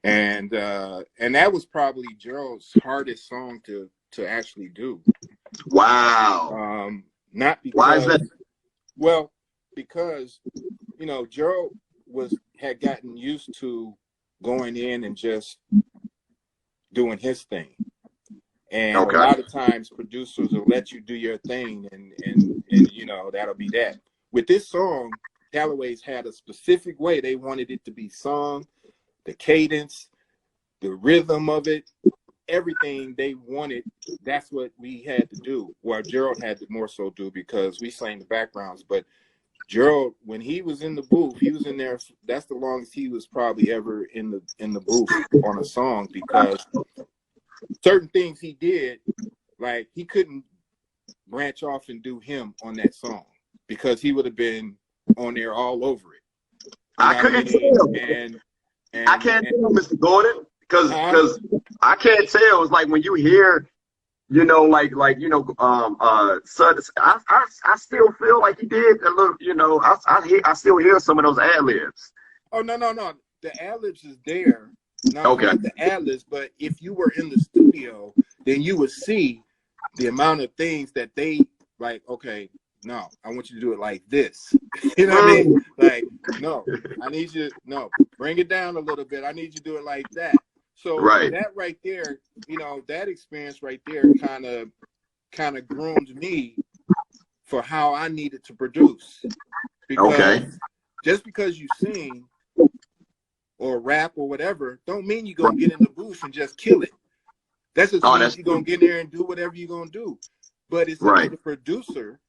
And that was probably Gerald's hardest song to actually do. Wow. Not because, why is that? Well, because Gerald had gotten used to going in and just doing his thing. And Okay. a lot of times producers will let you do your thing and that'll be that. With this song, Callaways had a specific way they wanted it to be sung, the cadence, the rhythm of it, everything they wanted. That's what we had to do. Well, Gerald had to more so do because we sang the backgrounds. But Gerald, when he was in the booth, he was in there. That's the longest he was probably ever in the booth on a song, because certain things he did, like he couldn't branch off and do him on that song because he would have been on there all over it. I couldn't tell. And I can't tell, Mr. Gordon, because I can't tell. It's like when you hear, I still feel like he did a little, I still hear some of those ad-libs. Oh, no. The ad-libs is there. Not okay. The ad-libs, but if you were in the studio, then you would see the amount of things that they like, okay, no, I want you to do it like this. You know what I mean? Like, no, I need you, bring it down a little bit. I need you to do it like that. So that right there, that experience right there kind of groomed me for how I needed to produce. Because just because you sing or rap or whatever, don't mean you're going to get in the booth and just kill it. That just means you're going to get in there and do whatever you're going to do. But it's up to the producer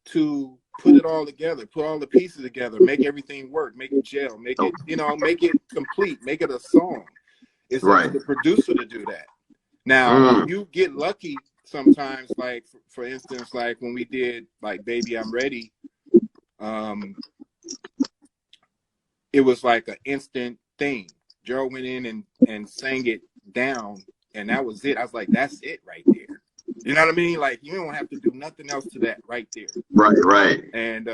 to put it all together, put all the pieces together, make everything work, make it gel, make it, make it complete, make it a song. It's up to the producer to do that. Now, you get lucky sometimes, like, for instance, like when we did, like, Baby, I'm Ready, it was like an instant thing. Gerald went in and sang it down, and that was it. I was like, that's it right there. You know what I mean? Like, you don't have to do nothing else to that right there. Right. And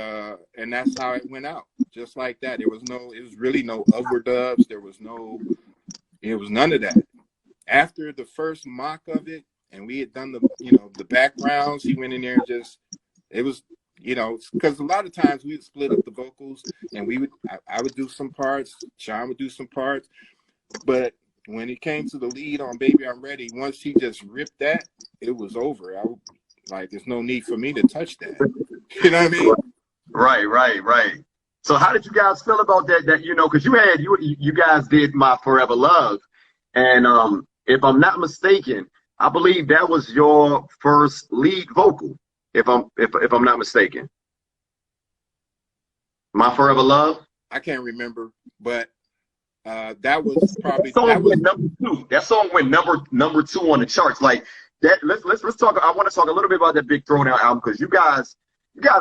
that's how it went out, just like that. It was really no overdubs. It was none of that. After the first mock of it, and we had done the backgrounds, he went in there and it was, because a lot of times we would split up the vocals, and I would do some parts, Sean would do some parts, but when it came to the lead on Baby I'm Ready, once he just ripped that, it was over. There's no need for me to touch that. You know what I mean? Right. So how did you guys feel about that? That because you guys did My Forever Love, and if I'm not mistaken, I believe that was your first lead vocal. If I'm not mistaken, My Forever Love. I can't remember, but that was probably number 2. That song went number 2 on the charts. Like that. Let's talk. I want to talk a little bit about that Big Throwdown album, because you guys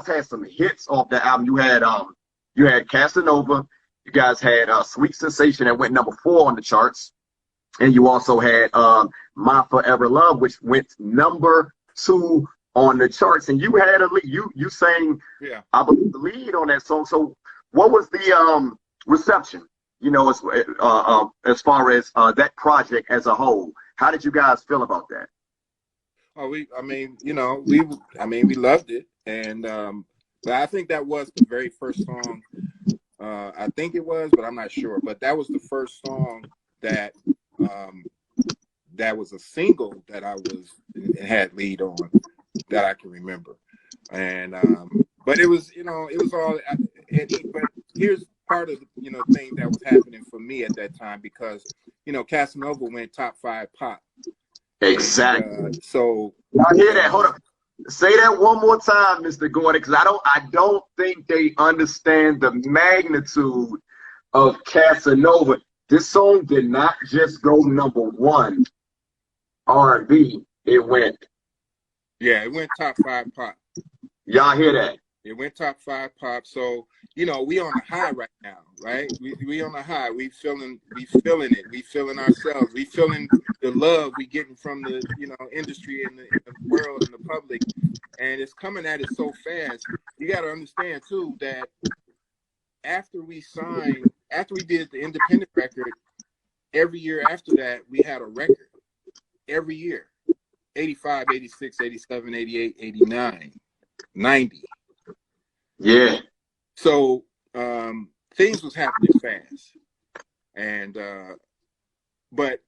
had some hits off that album. You had Casanova. You guys had Sweet Sensation that went number 4 on the charts, and you also had My Forever Love, which went number 2 on the charts. And you had you sang, I believe, the lead on that song. So what was the reception? As far as that project as a whole, how did you guys feel about that? Oh, we loved it, and I think that was the very first song. I think it was, but I'm not sure. But that was the first song that that was a single that I had lead on that I can remember. And but it was, you know, it was all. But here's part of the, you know, thing that was happening for me at that time, because, you know, Casanova went top 5 pop. Exactly. And, so I hear that. Hold on. Say that one more time, Mr. Gordon, because I don't think they understand the magnitude of Casanova. This song did not just go #1 R&B. It went. Yeah, it went top 5 pop. Y'all hear that? It went top 5 pop. So, you know, we on the high right now, right? We on the high. We feeling it. We feeling ourselves. We feeling the love we getting from the, you know, industry and the world and the public. And it's coming at us so fast. You got to understand too that after we did the independent record, every year after that, we had a record. Every year. 85, 86, 87, 88, 89, 90. Yeah. So things was happening fast. And but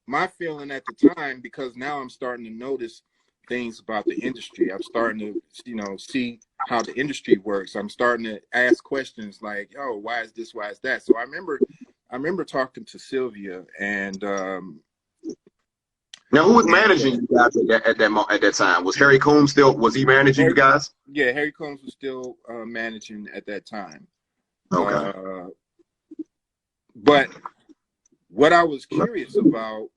my feeling at the time, because now I'm starting to notice things about the industry, I'm starting to, you know, see how the industry works. I'm starting to ask questions like, oh, why is this, why is that? So I remember talking to Sylvia, and now, who was managing you guys at that time? Was Harry Combs still? Was he managing you guys? Yeah, Harry Combs was still managing at that time. Okay. But what I was curious about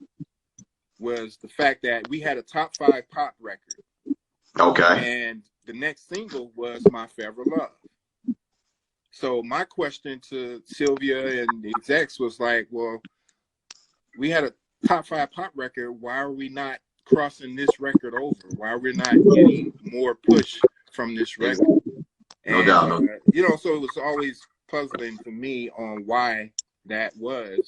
was the fact that we had a top 5 pop record. Okay. And the next single was My Forever Love. So my question to Sylvia and the execs was like, well, we had a top 5 pop record. Why are we not crossing this record over? Why are we not getting more push from this record? No doubt. You know, so it was always puzzling to me on why that was.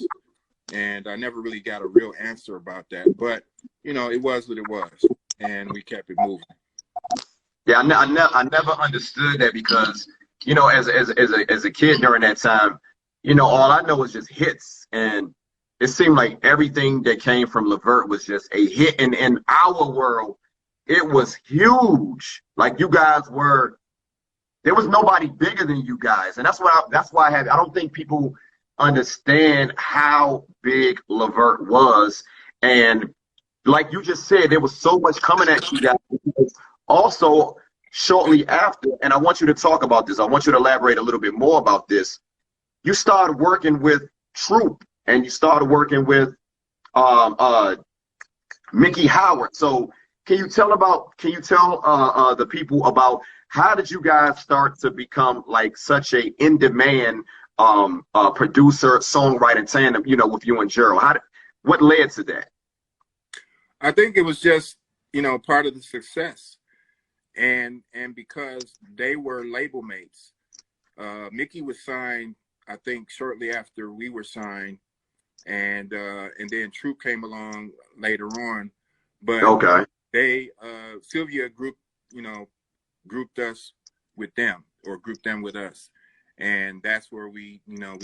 And I never really got a real answer about that. But, you know, it was what it was. And we kept it moving. Yeah, I never understood that, because, you know, as a kid during that time, you know, all I know is just hits. And it seemed like everything that came from LeVert was just a hit. And in our world, it was huge. Like, you guys were, there was nobody bigger than you guys. And that's why I don't think people understand how big LeVert was. And like you just said, there was so much coming at you guys. Also, shortly after, and I want you to talk about this, I want you to elaborate a little bit more about this. You started working with Troop, and you started working with Mickey Howard. So can you tell the people about how did you guys start to become like such a in-demand producer, songwriter tandem, you know, with you and Gerald? What led to that? I think it was just, you know, part of the success. And because they were label mates. Mickey was signed, I think, shortly after we were signed, and then Troop came along later on. But okay, they Sylvia grouped us with them, or grouped them with us, and that's where we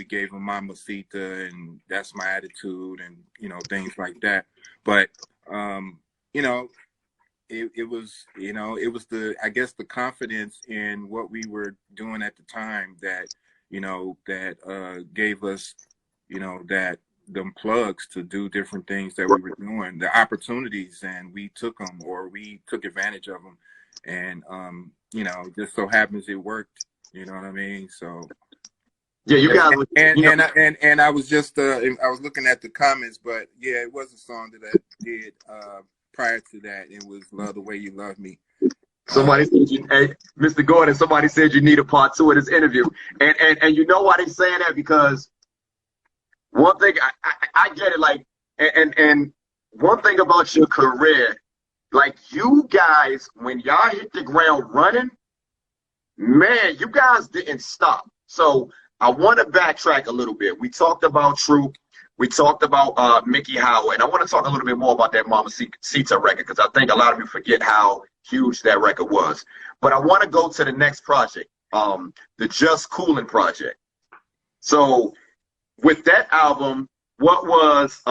gave them Mamacita and That's My Attitude, and things like that. But it was I guess the confidence in what we were doing at the time that gave us them plugs to do different things that we were doing, the opportunities, and we took them, or we took advantage of them, and just so happens it worked. You know what I mean? So yeah, you guys. And I was just I was looking at the comments, but yeah, it was a song that I did prior to that. It was Love the Way You Love Me. Somebody said, hey, Mr. Gordon, somebody said you need a part 2 of this interview. And you know why they saying that? Because one thing, I get it, like, and one thing about your career, like, you guys, when y'all hit the ground running, man, you guys didn't stop. So I want to backtrack a little bit. We talked about Troop. We talked about Mickey Howard, and I want to talk a little bit more about that Mamacita record, because I think a lot of you forget how huge that record was. But I want to go to the next project, the Just Coolin' project. So with that album, what was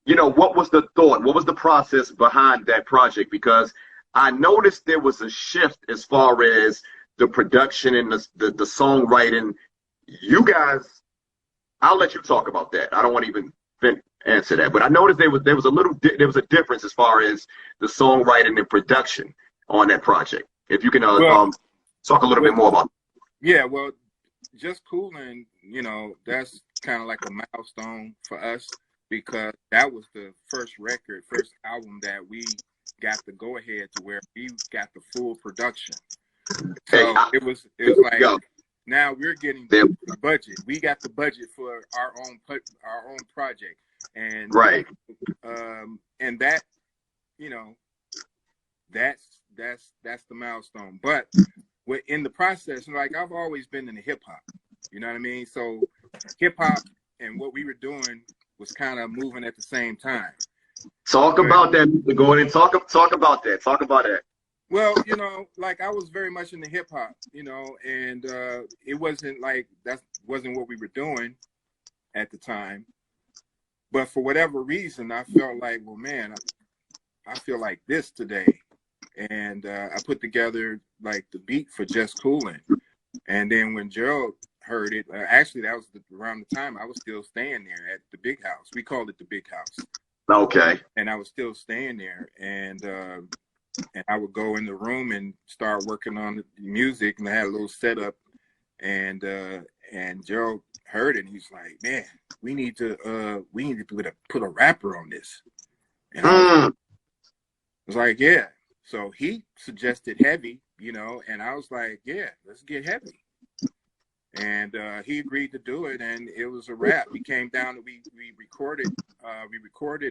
what was the thought? What was the process behind that project? Because I noticed there was a shift as far as the production and the songwriting. You guys, I'll let you talk about that. I don't want to even answer that, but I noticed there was a difference as far as the songwriting and production on that project. If you can talk a little bit more about it. Yeah, well, Just Coolin', that's kind of like a milestone for us, because that was the first album that we got the go ahead to where we got the full production. So it was like, now we're getting the budget. We got the budget for our own project, and and that, that's the milestone. But in the process, like, I've always been into hip hop, you know what I mean? So hip hop and what we were doing was kind of moving at the same time. Talk about that, Mr. Gordon. Talk about that. Talk about that. Well, like, I was very much into hip hop, and it wasn't like, that wasn't what we were doing at the time. But for whatever reason, I felt like, well, man, I feel like this today. And I put together like the beat for Just Coolin'. And then when Gerald heard it, actually that was around the time I was still staying there at the big house. We called it the big house. Okay. And I was still staying there, and I would go in the room and start working on the music, and I had a little setup, and Gerald heard it, and he's like, man, we need to put a rapper on this. And I was like, yeah. So he suggested Heavy, and I was like, yeah, let's get Heavy. And he agreed to do it, and it was a wrap. We came down and we recorded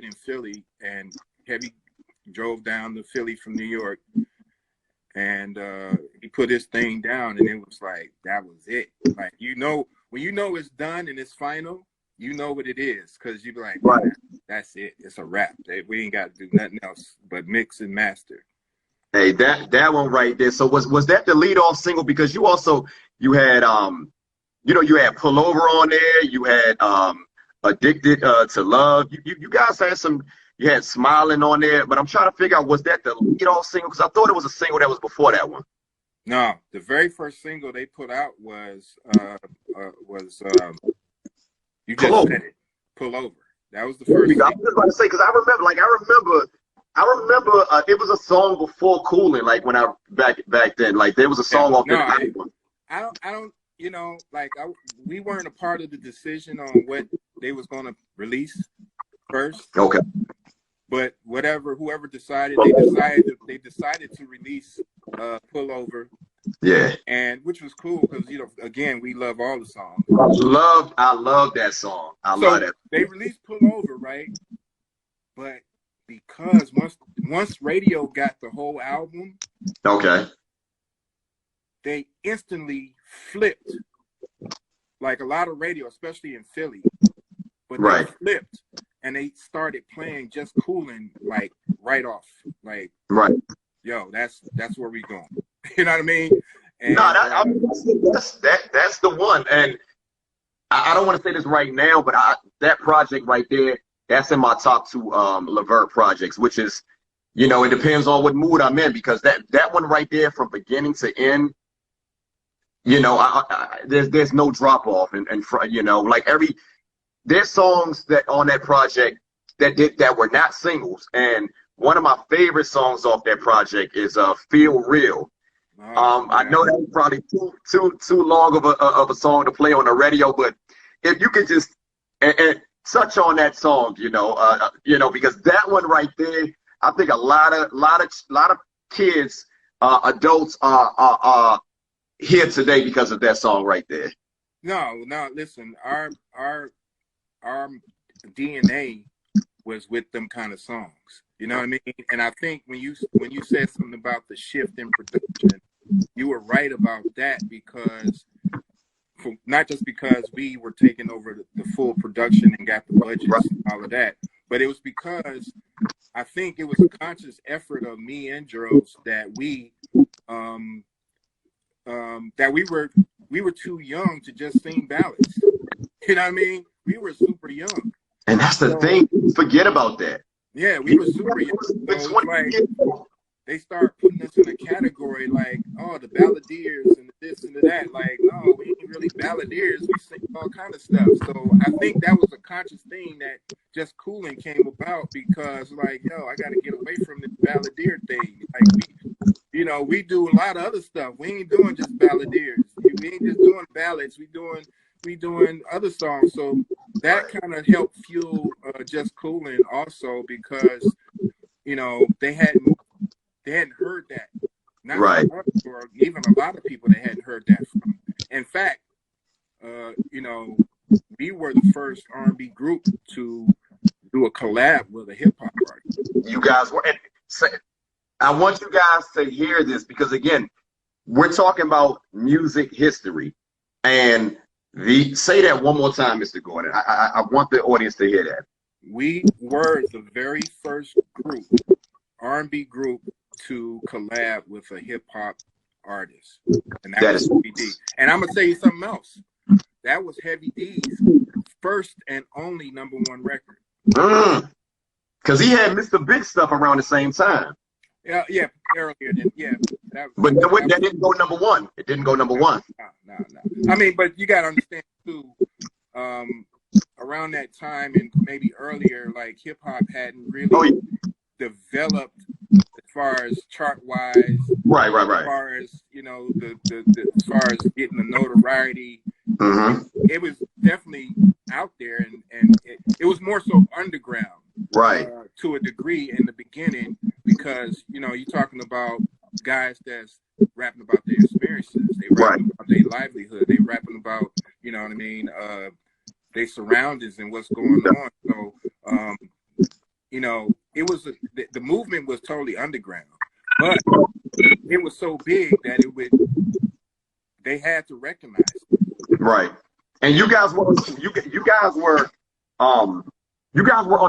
in Philly, and Heavy drove down to Philly from New York, and he put his thing down, and it was like, that was it. Like, when it's done and it's final, you know what it is, because you be like, right, that's it. It's a wrap. We ain't got to do nothing else but mix and master. Hey, that one right there. So was that the lead off single? Because you had you had Pull Over on there. You had Addicted to Love. You guys had you had Smiling on there. But I'm trying to figure out, was that the lead off single? Because I thought it was a single that was before that one. No, the very first single they put out was you just said it, Pull Over. That was the first. I was just about to say, because I remember it was a song before Coolin', like when I back then, like there was a song off the album. I don't like, we weren't a part of the decision on what they was going to release first. Okay. But whoever decided, they decided to release Pull Over. Yeah. And which was cool, because again, we love all the songs. I love that song. I love that. They released Pull Over, right? But because once radio got the whole album, okay, they instantly flipped, like a lot of radio, especially in Philly. But they flipped, and they started playing Just Coolin', like, right off, like, right, yo, that's where we going. You know what I mean? And, that's the one. And I don't want to say this right now, but that project right there, that's in my top 2 LeVert projects, which is, it depends on what mood I'm in, because that one right there, from beginning to end, there's no drop off, and like there's songs that on that project that were not singles, and one of my favorite songs off that project is Feel Real. I know that's probably too long of a song to play on the radio, but if you could just and touch on that song, because that one right there, I think a lot of kids, adults are here today because of that song right there. No, listen, our DNA was with them kind of songs. You know what I mean? And I think when you said something about the shift in production, you were right about that, because not just because we were taking over the full production and got the budgets and all of that, but it was because I think it was a conscious effort of me and Gerald that we were too young to just sing ballads. You know what I mean? We were super young. And that's the thing. Forget about that. Yeah, we were super young. So like, they start putting us in a category like, oh, the balladeers and this and that. Like, no, we ain't really balladeers. We sing all kind of stuff. So I think that was a conscious thing that just cooling came about, because like, yo, I got to get away from this balladeer thing. Like, we do a lot of other stuff. We ain't doing just balladeers. We ain't just doing ballads. We doing other songs. So that kind of helped fuel just cooling also, because they hadn't heard that. Not right. or even a lot of people that hadn't heard that from. In fact, we were the first R&B group to do a collab with a hip hop artist. You guys were. And I want you guys to hear this, because again, we're talking about music history. And say that one more time, Mr. Gordon. I want the audience to hear that. We were the very first group, R&B group, to collab with a hip hop artist, and that was Heavy D. And I'm gonna tell you something else. That was Heavy D's first and only #1 record. Because he had Mr. Big Stuff around the same time. Yeah, earlier than But that didn't go #1. It didn't go #1. No. I mean, but you gotta understand too. Around that time and maybe earlier, like hip hop hadn't really developed as far as chart wise. Right. As far as as far as getting the notoriety, it was definitely out there, and it was more so underground, right, to a degree in the beginning, because you're talking about guys that's rapping about their experiences, they rapping about their livelihood, they rapping about their surroundings and what's going on. So it was the movement was totally underground, but it was so big that they had to recognize it. Right. And you guys were on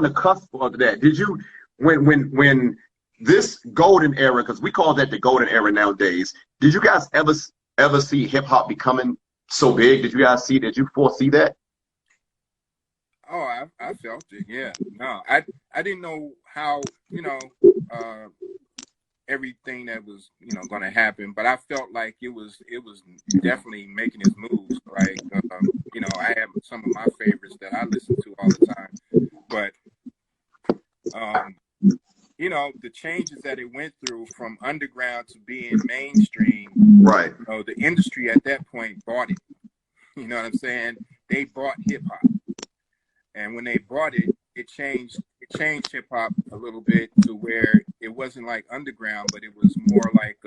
the cusp of that. Did you when this golden era, because we call that the golden era nowadays, did you guys ever see hip hop becoming so big? Did you foresee that? Oh, I felt it. Yeah. No, I didn't know how, everything that was, going to happen, but I felt like it was definitely making its moves. Like, I have some of my favorites that I listen to all the time, but, the changes that it went through from underground to being mainstream, right? The industry at that point bought it. You know what I'm saying? They bought hip hop. And when they bought it, it changed hip hop a little bit to where it wasn't like underground, but it was more like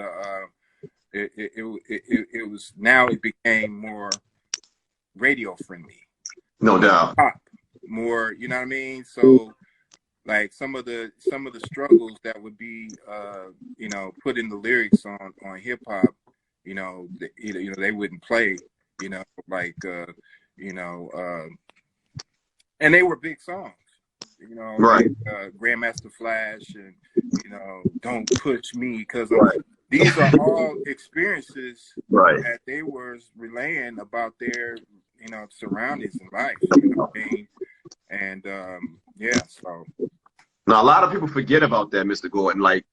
it was, now it became more radio friendly. No doubt. Pop more, you know what I mean? So like some of the struggles that would be put in the lyrics on hip hop, they wouldn't play, and they were big songs, right? Like, Grandmaster Flash and Don't Push Me, because these are all experiences that they were relaying about their surroundings in life. You know what I mean? And so now a lot of people forget about that, Mr. Gordon. Like,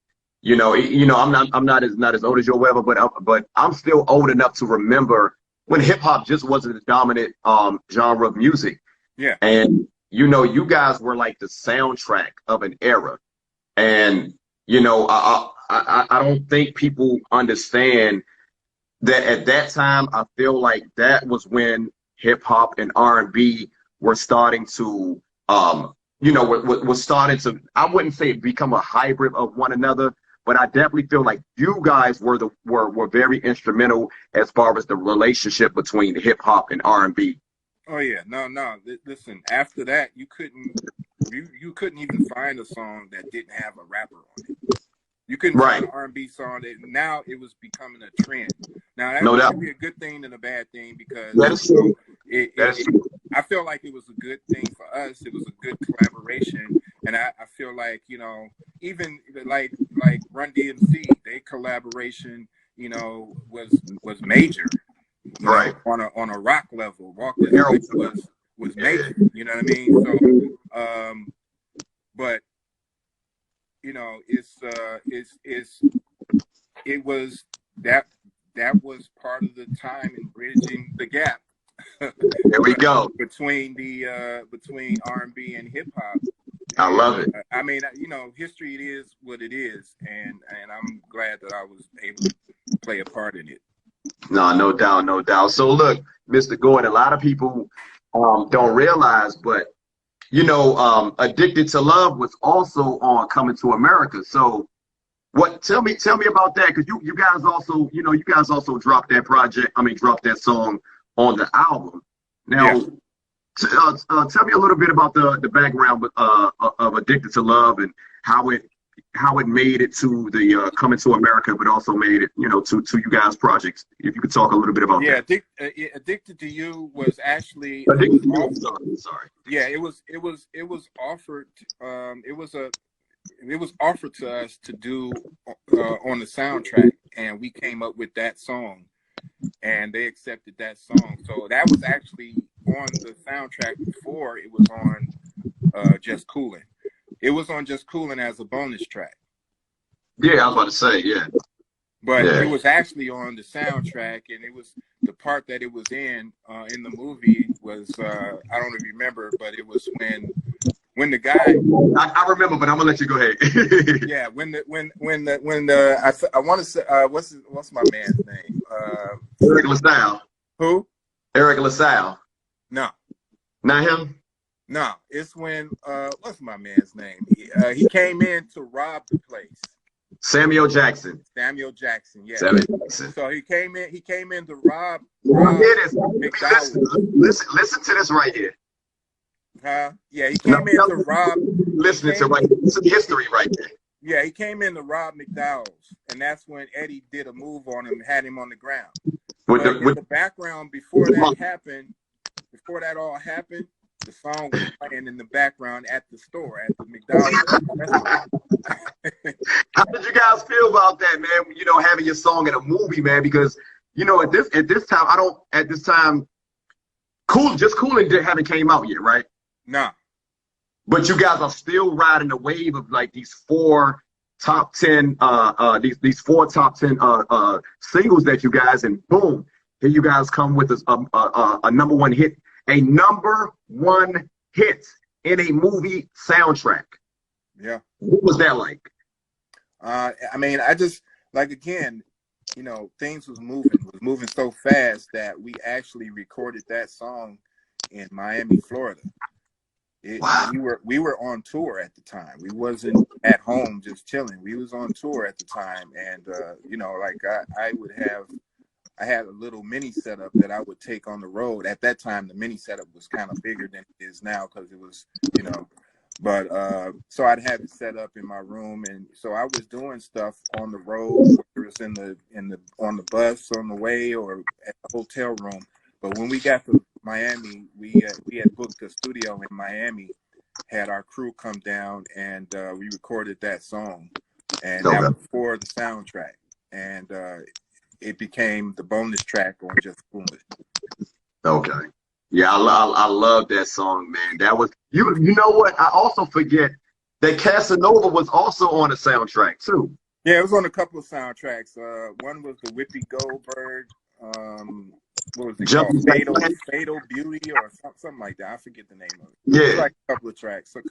I'm not as old as you or whatever, but I'm still old enough to remember when hip hop just wasn't the dominant genre of music. Yeah. And you guys were like the soundtrack of an era. And I don't think people understand that at that time. I feel like that was when hip hop and R&B were starting to was starting to, I wouldn't say become a hybrid of one another, but I definitely feel like you guys were very instrumental as far as the relationship between hip hop and R&B. Oh yeah, no. Listen, after that, you couldn't even find a song that didn't have a rapper on it. You couldn't find an R&B song that, now it was becoming a trend. Now that would be a good thing and a bad thing, because that is true. I feel like it was a good thing for us. It was a good collaboration, and I feel like even like Run DMC, their collaboration was major. On a rock level, Walk This Way was major. You know what I mean? So But you know, it was that was part of the time in bridging the gap. There we go. between R&B and hip hop. I love it. I mean, you know, history, it is what it is, and I'm glad that I was able to play a part in it. No doubt, no doubt. So look, Mr. Gordon, a lot of people don't realize, but you know, Addicted to Love was also on Coming to America. So tell me about that, because you guys also, you know, you guys also dropped that dropped that song on the album. Now, yeah. Tell me a little bit about the background of Addicted to Love and how it made it to the Coming to America, but also made it, you know, to you guys' projects. If you could talk a little bit about that. Addicted to You was actually sorry. Yeah, it was offered. It was offered to us to do on the soundtrack, and we came up with that song, and they accepted that song. So that was actually on the soundtrack before it was on Just Coolin'. It was on Just Coolin' as a bonus track. Yeah, I was about to say, yeah. But it was actually on the soundtrack, and it was the part that it was in the movie was I don't even remember, but it was when the guy I remember, but I'm gonna let you go ahead. Yeah, I want to say what's my man's name? Eric LaSalle. Who? Eric LaSalle. No. Not him? No, it's when what's my man's name? He came in to rob the place. Samuel Jackson. Samuel Jackson, yeah. Samuel Jackson. So he came in to rob McDowell. Listen to this right here. Huh? Yeah, he came in to rob. Listening to right. This is history right there. Yeah, he came in to rob McDowell's, and that's when Eddie did a move on him and had him on the ground. With the background before that happened, before that all happened, the song was playing in the background at the store, at the McDonald's. How did you guys feel about that, man? You know, having your song in a movie, man, because you know at this time, Just Coolin' haven't came out yet, right? Nah. But you guys are still riding the wave of like these four top 10 singles that you guys, and boom, here you guys come with a number one hit in a movie soundtrack. Yeah. What was that like? I mean, I just, like, again, you know, things was moving so fast that we actually recorded that song in Miami, Florida. Wow. We were on tour at the time. We wasn't at home just chilling. We was on tour at the time, and you know, like I had a little mini setup that I would take on the road. At that time, the mini setup was kind of bigger than it is now because it was, you know, but so I'd have it set up in my room, and so I was doing stuff on the road, whether it's on the bus on the way or at the hotel room. But when we got to Miami, we had booked a studio in Miami, had our crew come down, and we recorded that song, and that was for the soundtrack, and it became the bonus track on Just Coolin'. Okay. Yeah, I love that song, man. That was you know what? I also forget that Casanova was also on the soundtrack too. Yeah, it was on a couple of soundtracks. One was the Whoopi Goldberg. What was it called? Fatal Beauty or something like that. I forget the name of it. Yeah, it was like a couple of tracks. Tracks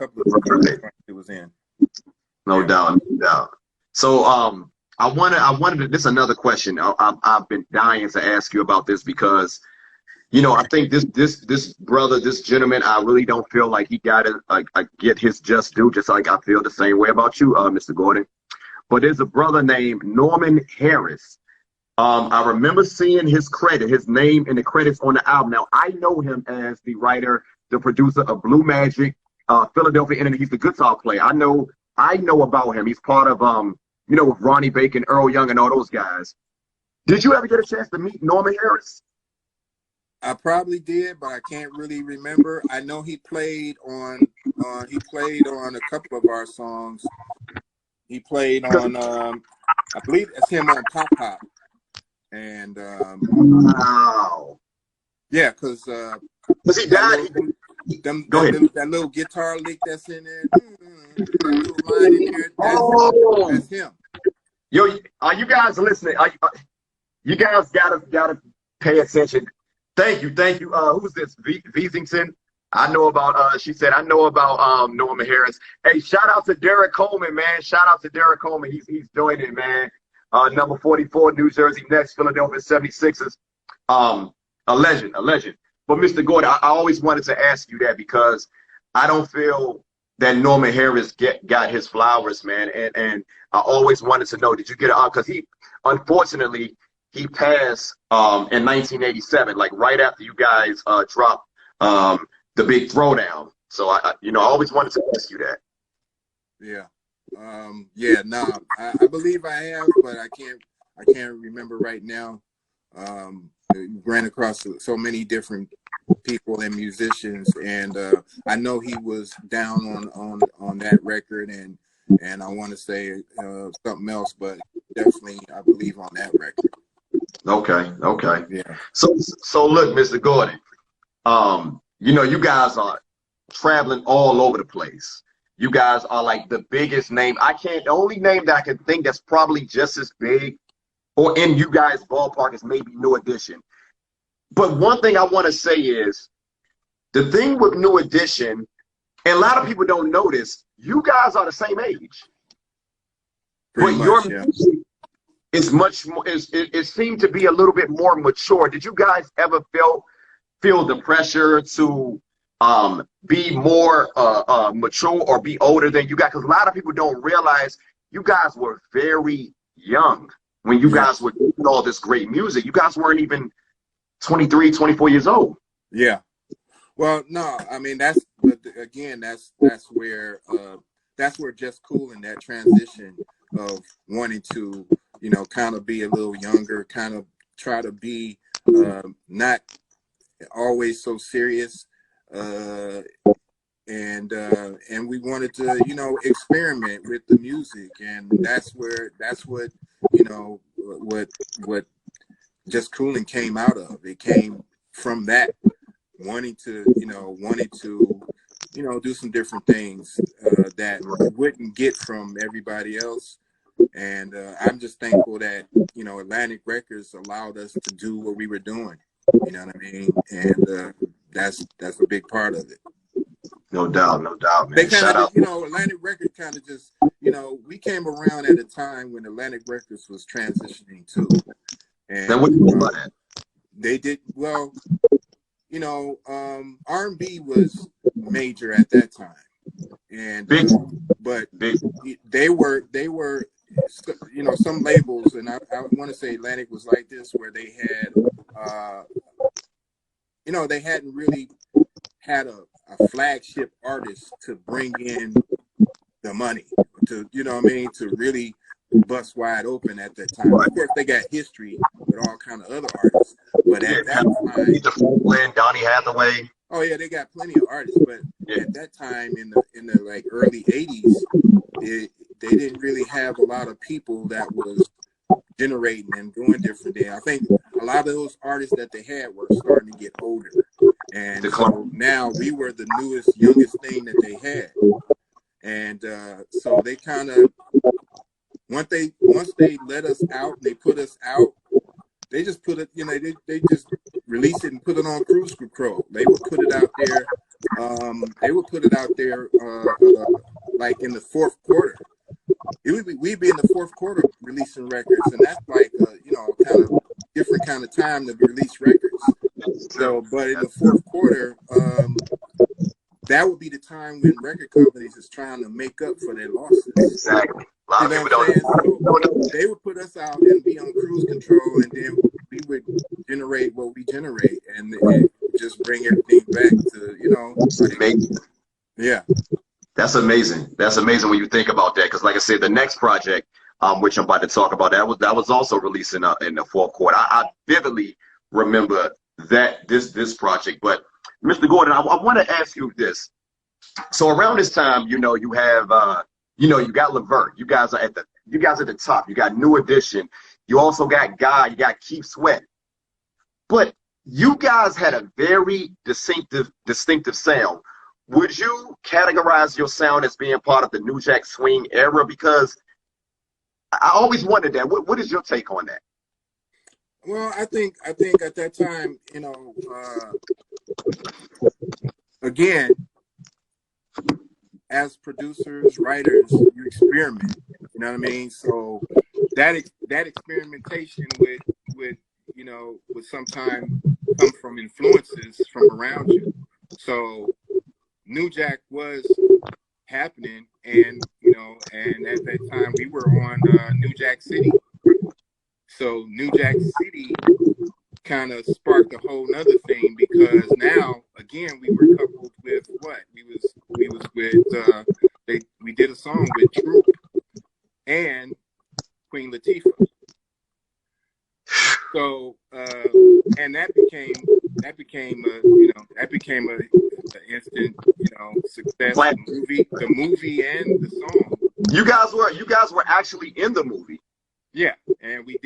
it was in. No doubt. So I wanted to. This is another question. I've been dying to ask you about this because, you know, I think this brother, this gentleman, I really don't feel like he got it. I get his just due, just like I feel the same way about you, Mr. Gordon. But there's a brother named Norman Harris. I remember seeing his name in the credits on the album. Now, I know him as the writer, the producer of Blue Magic, Philadelphia, and he's the guitar player. I know about him. He's part of, you know, with Ronnie Bacon, Earl Young, and all those guys. Did you ever get a chance to meet Norman Harris? I probably did, but I can't really remember. I know he played on a couple of our songs. He played on, I believe it's him on Pop Pop. And wow, yeah, because he died. Go ahead. That little guitar lick that's in there, that little line in there, that's him. Yo, are you guys listening? You guys gotta pay attention. Thank you. Who's this? Veasington? I know about. She said I know about Norma Harris. Hey, shout out to Derek Coleman, man. Shout out to Derek Coleman. He's doing it, man. Number 44, New Jersey Nets, Philadelphia 76ers. A legend. But Mr. Gordon, I always wanted to ask you that because I don't feel that Norman Harris got his flowers, man. And I always wanted to know, did you get it? Because unfortunately, he passed in 1987, like right after you guys dropped the big throwdown. So I always wanted to ask you that. Yeah. I believe I have, but I can't remember right now. Ran across so many different people and musicians, and I know he was down on that record, and I want to say something else, but definitely I believe on that record. Okay. Yeah. So look, Mr. Gordon, you guys are traveling all over the place. You guys are like the biggest name. The only name that I can think that's probably just as big or in you guys' ballpark is maybe New Edition. But one thing I want to say is the thing with New Edition, and a lot of people don't notice, you guys are the same age. Pretty but much, your yeah. music is much more, it seemed to be a little bit more mature. Did you guys ever feel the pressure to be more mature or be older than you guys? Because a lot of people don't realize you guys were very young when you guys were doing all this great music. You guys weren't even 23, 24 years old. Yeah. Well, no, I mean, that's where Just Cool in that transition of wanting to, kind of be a little younger, kind of try to be not always so serious. And we wanted to, experiment with the music, and that's what Just Coolin' came out of. It came from that, wanting to do some different things that we wouldn't get from everybody else. And I'm just thankful that Atlantic Records allowed us to do what we were doing. You know what I mean? And that's a big part of it. No doubt, man. They kind of, Atlantic Records kind of just, we came around at a time when Atlantic Records was transitioning too. And then what do you mean by that? They did well. R&B was major at that time, and but they were some labels, and I want to say Atlantic was like this, where they had they hadn't really had a flagship artist to bring in the money to to really bust wide open at that time. Of course, they got history with all kind of other artists, but at that time, Donny Hathaway. Oh yeah, they got plenty of artists, but at that time in the like early '80s, they didn't really have a lot of people that was generating and doing different things. I think a lot of those artists that they had were starting to get older, and so now we were the youngest thing that they had, and so they kind of once they let us out, they put us out. They just put it, they just release it and put it on Cruise Control. They would put it out there. Like in the fourth quarter. We'd be in the fourth quarter releasing records, and that's like kind of different kind of time to release records. So, but in the fourth quarter, that would be the time when record companies is trying to make up for their losses. Exactly. A lot of people don't. So they would put us out and be on cruise control, and then we would generate what we generate, and just bring everything back to amazing. Yeah. That's amazing. That's amazing when you think about that, because like I said, the next project, which I'm about to talk about, that was also released in the fourth quarter. I vividly remember this project. But Mr. Gordon, I want to ask you this. So around this time, you have you got LeVert. You guys are at the top. You got New Edition. You also got Guy. You got Keith Sweat. But you guys had a very distinctive sound. Would you categorize your sound as being part of the New Jack Swing era? Because I always wondered that. What is your take on that? Well, I think at that time, you know, again, as producers, writers, you experiment. You know what I mean? So that experimentation would you know would sometimes come from influences from around you. So New Jack was happening, and you know, and at that time we were on New Jack City. So New Jack City kind of sparked a whole nother thing, because now again we were coupled with what we was with we did a song with Troop and Queen Latifah. So and that became a instant, you know, success. The movie and the song. You guys were actually in the movie. Yeah, and we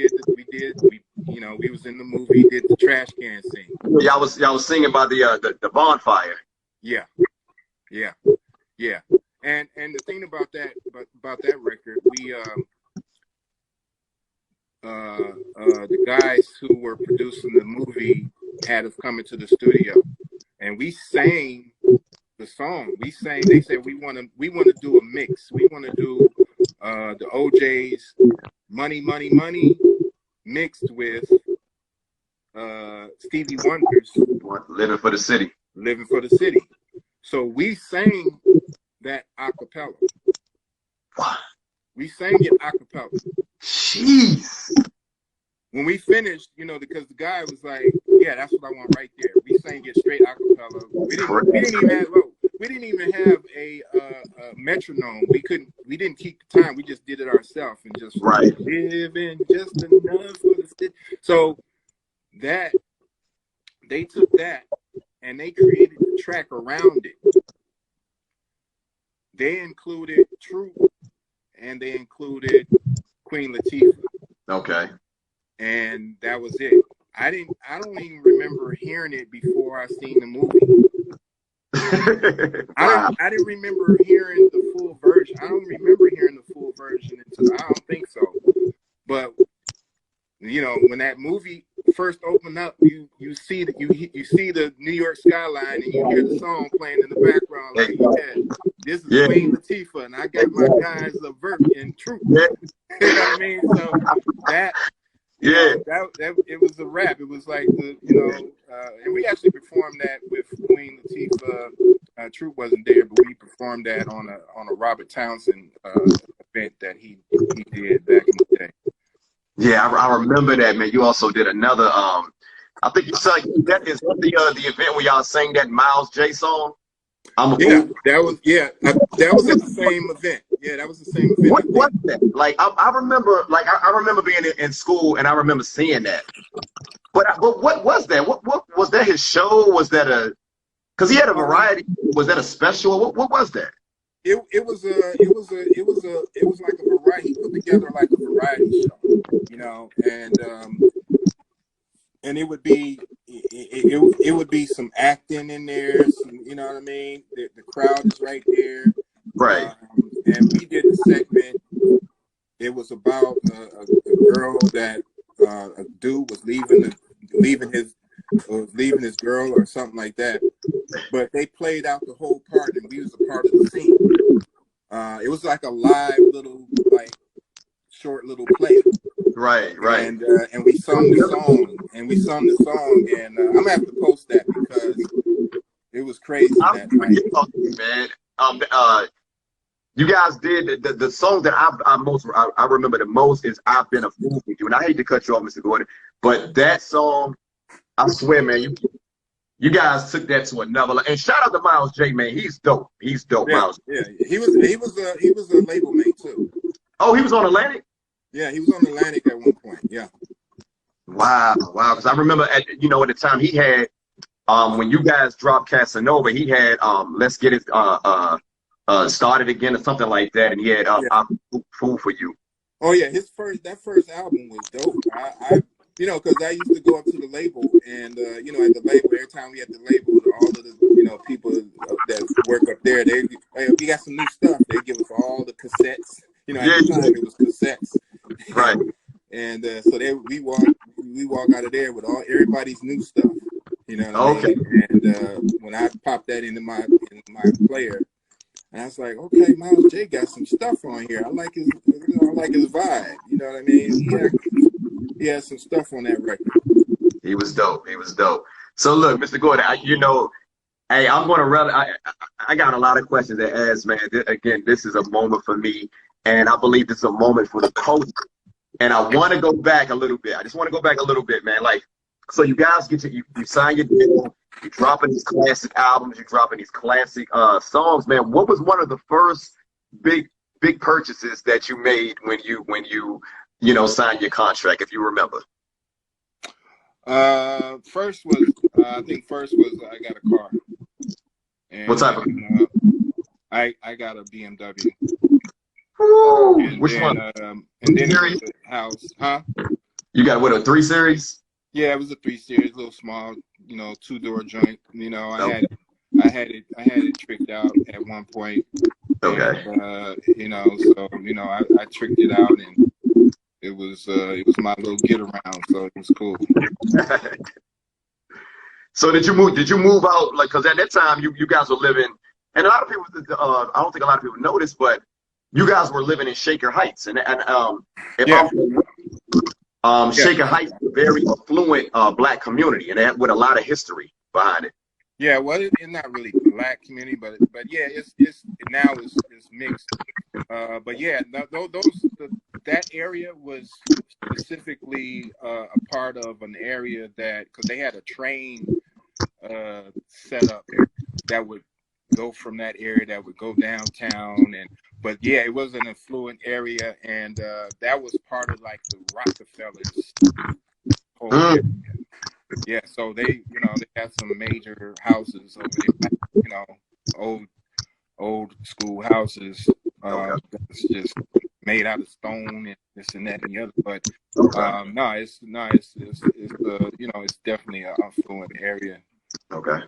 was in the movie, did the trash can scene. Y'all was singing about the bonfire. Yeah. And the thing about that record, we the guys who were producing the movie had us come into the studio, and we sang the song. They said we want to do a mix. We want to do the OJ's Money, Money, Money mixed with Stevie Wonder's Living for the City. Living for the City. So we sang that a cappella. We sang it a cappella. Jeez. When we finished, you know, because the guy was like, "Yeah, that's what I want right there." We sang it straight a cappella. We didn't even have a metronome. We didn't keep the time. We just did it ourselves and just living just enough for the city. So that they took that and they created the track around it. They included Troop and they included Queen Latifah. Okay. And that was it. I don't even remember hearing it before I seen the movie. I didn't remember hearing the full version. I don't remember hearing the full version until, I don't think so. But you know, when that movie first opened up, you see the New York skyline and you hear the song playing in the background. Like, yeah, this is Queen Latifah, and I got my guys LeVert and Troop. You know what I mean? So that. Yeah, that it was a rap. It was like and we actually performed that with Queen Latifah. Troop wasn't there, but we performed that on a Robert Townsend event that he did back in the day. Yeah, I remember that, man. You also did another. I think you said that is the event where y'all sang that Miles J song. That was at the same event. Yeah, that was the same event. What was that? Like I remember being in school and I remember seeing that. But what was that? What was that? His show? Was that because he had a variety? Was that a special? What was that? It was like a variety. He put together like a variety show, you know, and it would be some acting in there, you know what I mean? The crowd is right there. Right. And we did the segment. It was about a girl that a dude was leaving his girl or something like that. But they played out the whole part, and we was a part of the scene. It was like a live little, like, short little play. Right. And we sung the song, and I'm gonna have to post that because it was crazy that night. Man, you guys did the song that I remember the most is "I've Been a Fool for You," and I hate to cut you off, Mr. Gordon, but that song, I swear, man, you guys took that to another level. And shout out to Miles J, man, he's dope. He's dope, yeah, Miles. Yeah, he was a label mate too. Oh, he was on Atlantic. Yeah, he was on Atlantic at one point. Yeah. Wow. Because I remember at the time he had when you guys dropped Casanova, he had Let's Get It Started Again or something like that, and he had I'm Fool for You. Oh yeah, that first album was dope. you know, because I used to go up to the label, and you know, at the label, every time we at the label, all of the, you know, people that work up there, they, hey, we got some new stuff. They give us all the cassettes. You know, at the time it was cassettes. Right. And so we walk out of there with everybody's new stuff. You know what I mean? And when I popped that into my player, and I was like, okay, Miles J got some stuff on here. I like his vibe. You know what I mean? He had some stuff on that record. He was dope. So look, Mr. Gordon, you know, hey, I'm going to I got a lot of questions to ask, man. Again, this is a moment for me, and I believe this is a moment for the culture. And I want to go back a little bit. I just want to go back a little bit, man. Like, so you guys you sign your deal, you're dropping these classic albums, you're dropping these classic songs, man. What was one of the first big purchases that you made when you know, signed your contract, if you remember? First was I got a car. And, what type of? I got a BMW. Ooh, which one? And then it was the house, huh? You got what, a 3 Series? Yeah, it was a 3 Series, a little small, you know, 2-door joint. You know, I had it tricked out at one point. Okay. And, you know, so you know, I tricked it out, and it was my little get around, so it was cool. So did you move out, like, because at that time you guys were living, and a lot of people, I don't think a lot of people noticed, but you guys were living in Shaker Heights, and Shaker Heights is a very affluent Black community, and that with a lot of history behind it. Yeah, well, it's not really Black community, but yeah, it's now it's mixed. But yeah, that area was specifically a part of an area because they had a train set up that would go from that area, that would go downtown, but yeah, it was an affluent area, and that was part of like the Rockefellers whole area. Yeah, so they had some major houses over there, you know, old school houses that's just made out of stone and this and that and the other. But it's you know, it's definitely an affluent area. Okay.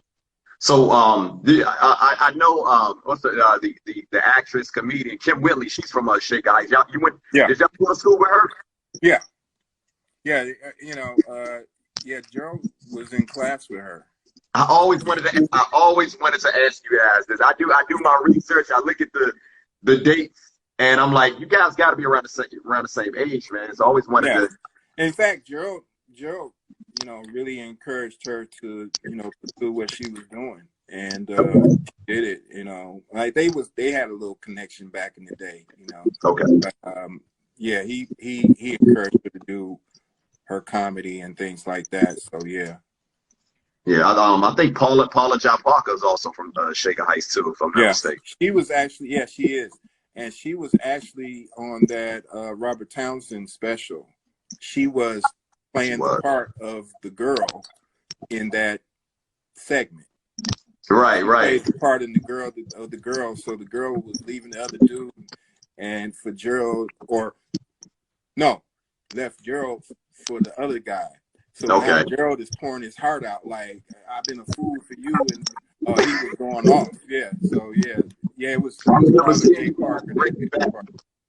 So I know what's the actress comedian Kim Whitley. She's from Shaker Heights. Did y'all go to school with her? Yeah. You know, Gerald was in class with her. I always wanted to ask you guys this. I do my research. I look at the dates, and I'm like, you guys got to be around the same age, man. It's always wanted to. In fact, Gerald, you know, really encouraged her to, you know, pursue what she was doing, and did it. You know, like they had a little connection back in the day, you know. Okay. But, yeah, he encouraged her to do her comedy and things like that. So yeah. Yeah, I think Paula John Parker is also from Shaker Heights too, if I'm not mistaken. She was actually, she is, and she was actually on that Robert Townsend special. She was playing the part of the girl in that segment. Right. She played the part of the girl. So the girl was leaving the other dude, and for Gerald, left Gerald for the other guy. So now Gerald is pouring his heart out, like, I've been a fool for you, and he was going off. Yeah. So it was Jay Parker.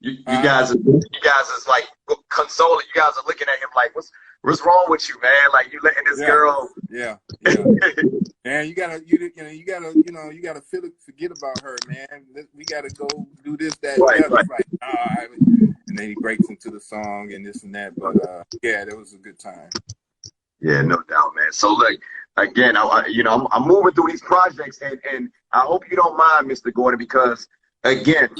You guys is like consoling. You guys are looking at him like, what's wrong with you, man? Like, you letting this girl. Yeah. Man, you gotta forget about her, man. We gotta go do this, that, and the other. Like, and then he breaks into the song and this and that. But yeah, that was a good time. Yeah, no doubt, man. So like, again, I'm moving through these projects, and I hope you don't mind, Mr. Gordon, because again,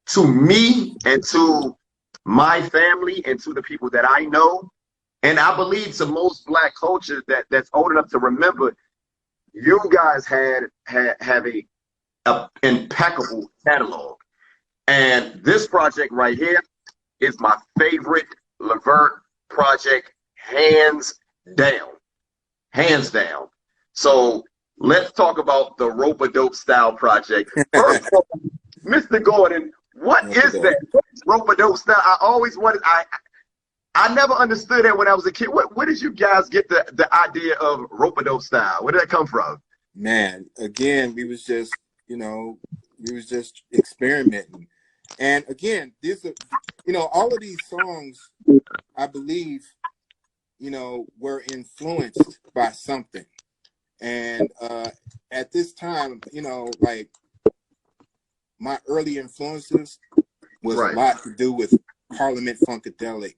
to me and to my family and to the people that I know, and I believe to most Black culture that's old enough to remember, you guys have a impeccable catalog. And this project right here is my favorite LeVert project, hands down. So let's talk about the Rope-A-Dope Style project. First of all, Mr. Gordon, what is that Rope-A-Dope Style? I always wanted, I never understood that when I was a kid. Where did you guys get the idea of rope-a-dope style? Where did that come from? Man, again, we was just, you know, we was just experimenting. And again, all of these songs, I believe, were influenced by something. And at this time, like my early influences was a lot to do with Parliament Funkadelic.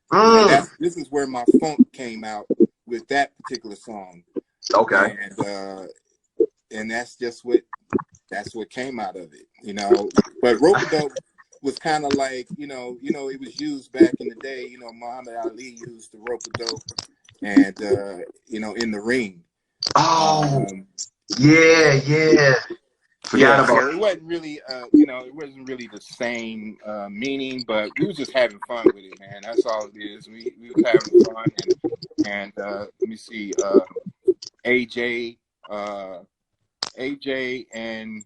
And this is where my funk came out with that particular song. Okay. And that's what came out of it, But rope-a-dope was kind of like, it was used back in the day. Muhammad Ali used the rope-a-dope, and in the ring. Oh, yeah. Forgot about so it wasn't really, it wasn't really the same meaning, but we was just having fun with it, man. That's all it is. We was having fun, and let me see, AJ and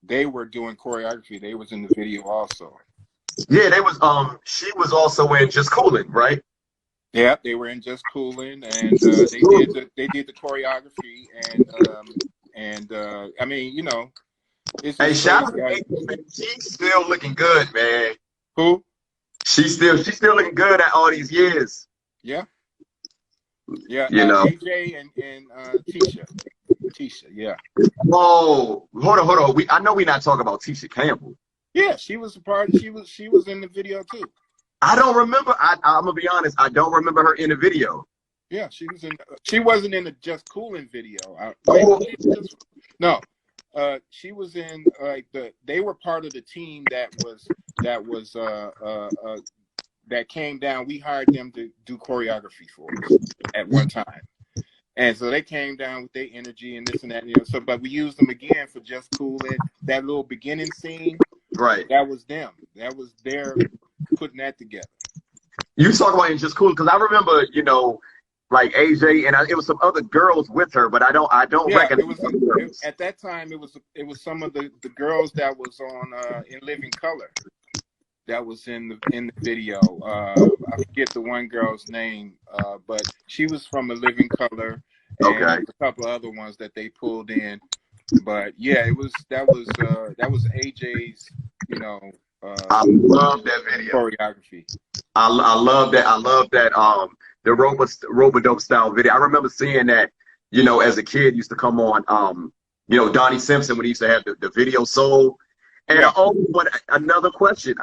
they were doing choreography. They was in the video also. Yeah, they was. She was also in Just Coolin', right? Yeah, they were in Just Coolin', and they did the choreography, and I mean, it's Hey, shout out to like, AJ, she's still looking good, man. who? She's still looking good at all these years. Yeah. AJ and Tisha, yeah. Oh, hold on. I know we're not talking about Tisha Campbell. Yeah, she was a part. She was in the video too. I don't remember. I'm gonna be honest. I don't remember her in the video. Yeah, she was in. She wasn't in the Just Coolin' video. No, she was in they were part of the team that came down. We hired them to do choreography for us at one time. And so they came down with their energy and this and that, but we used them again for Just Coolin'. That little beginning scene, right? That was them. That was their putting that together. You talk about it Just Coolin', because I remember, like AJ and it was some other girls with her, but I don't recognize. At that time, it was some of the girls that was on in Living Color. That was in the video. I forget the one girl's name, but she was from A Living Color, and a couple of other ones that they pulled in. But yeah, that was AJ's, I love that video. Choreography. I love that. I love that. The rope-a-dope style video. I remember seeing that. As a kid, used to come on. Donnie Simpson when he used to have the video soul. And another question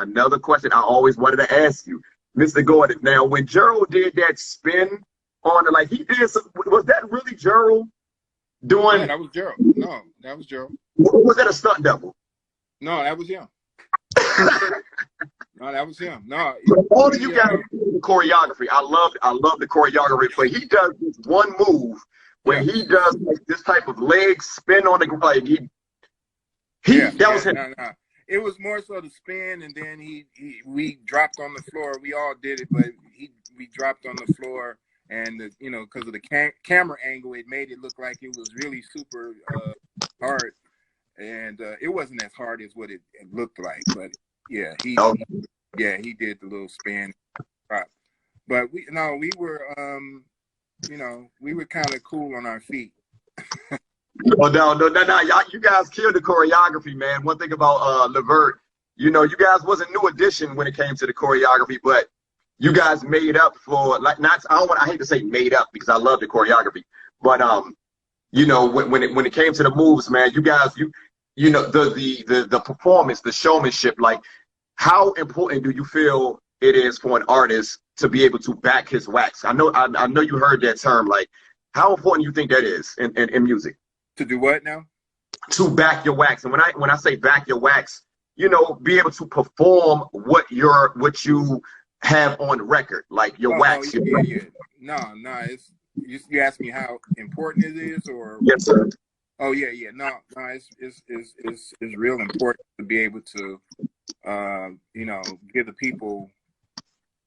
I always wanted to ask you, Mr. Gordon. Now, when Gerald did that spin on it, like he did was that really Gerald doing? Yeah, that was Gerald. No, that was Gerald. Was that a stunt double? No, that was him. No, that was him. No. All of you guys do the choreography. I love the choreography, but he does this one move where he does like this type of leg spin on the like that was him. No. It was more so the spin, and then we dropped on the floor. We all did it, but we dropped on the floor, and because of the camera angle, it made it look like it was really super hard, and it wasn't as hard as what it looked like. But yeah, he did the little spin drop. But we were we were kind of cool on our feet. No, you guys killed the choreography, man. One thing about LeVert, you guys wasn't New Edition when it came to the choreography, but you guys made up for I hate to say made up because I love the choreography, but when it came to the moves, man, you guys the performance, the showmanship, like how important do you feel it is for an artist to be able to back his wax? I know you heard that term, like how important you think that is in music? To do what now? To back your wax. And when I say back your wax, be able to perform what you have on record, like your wax. Yeah. No, it's you asked me how important it is, or yes, sir. Oh yeah. No, it's real important to be able to give the people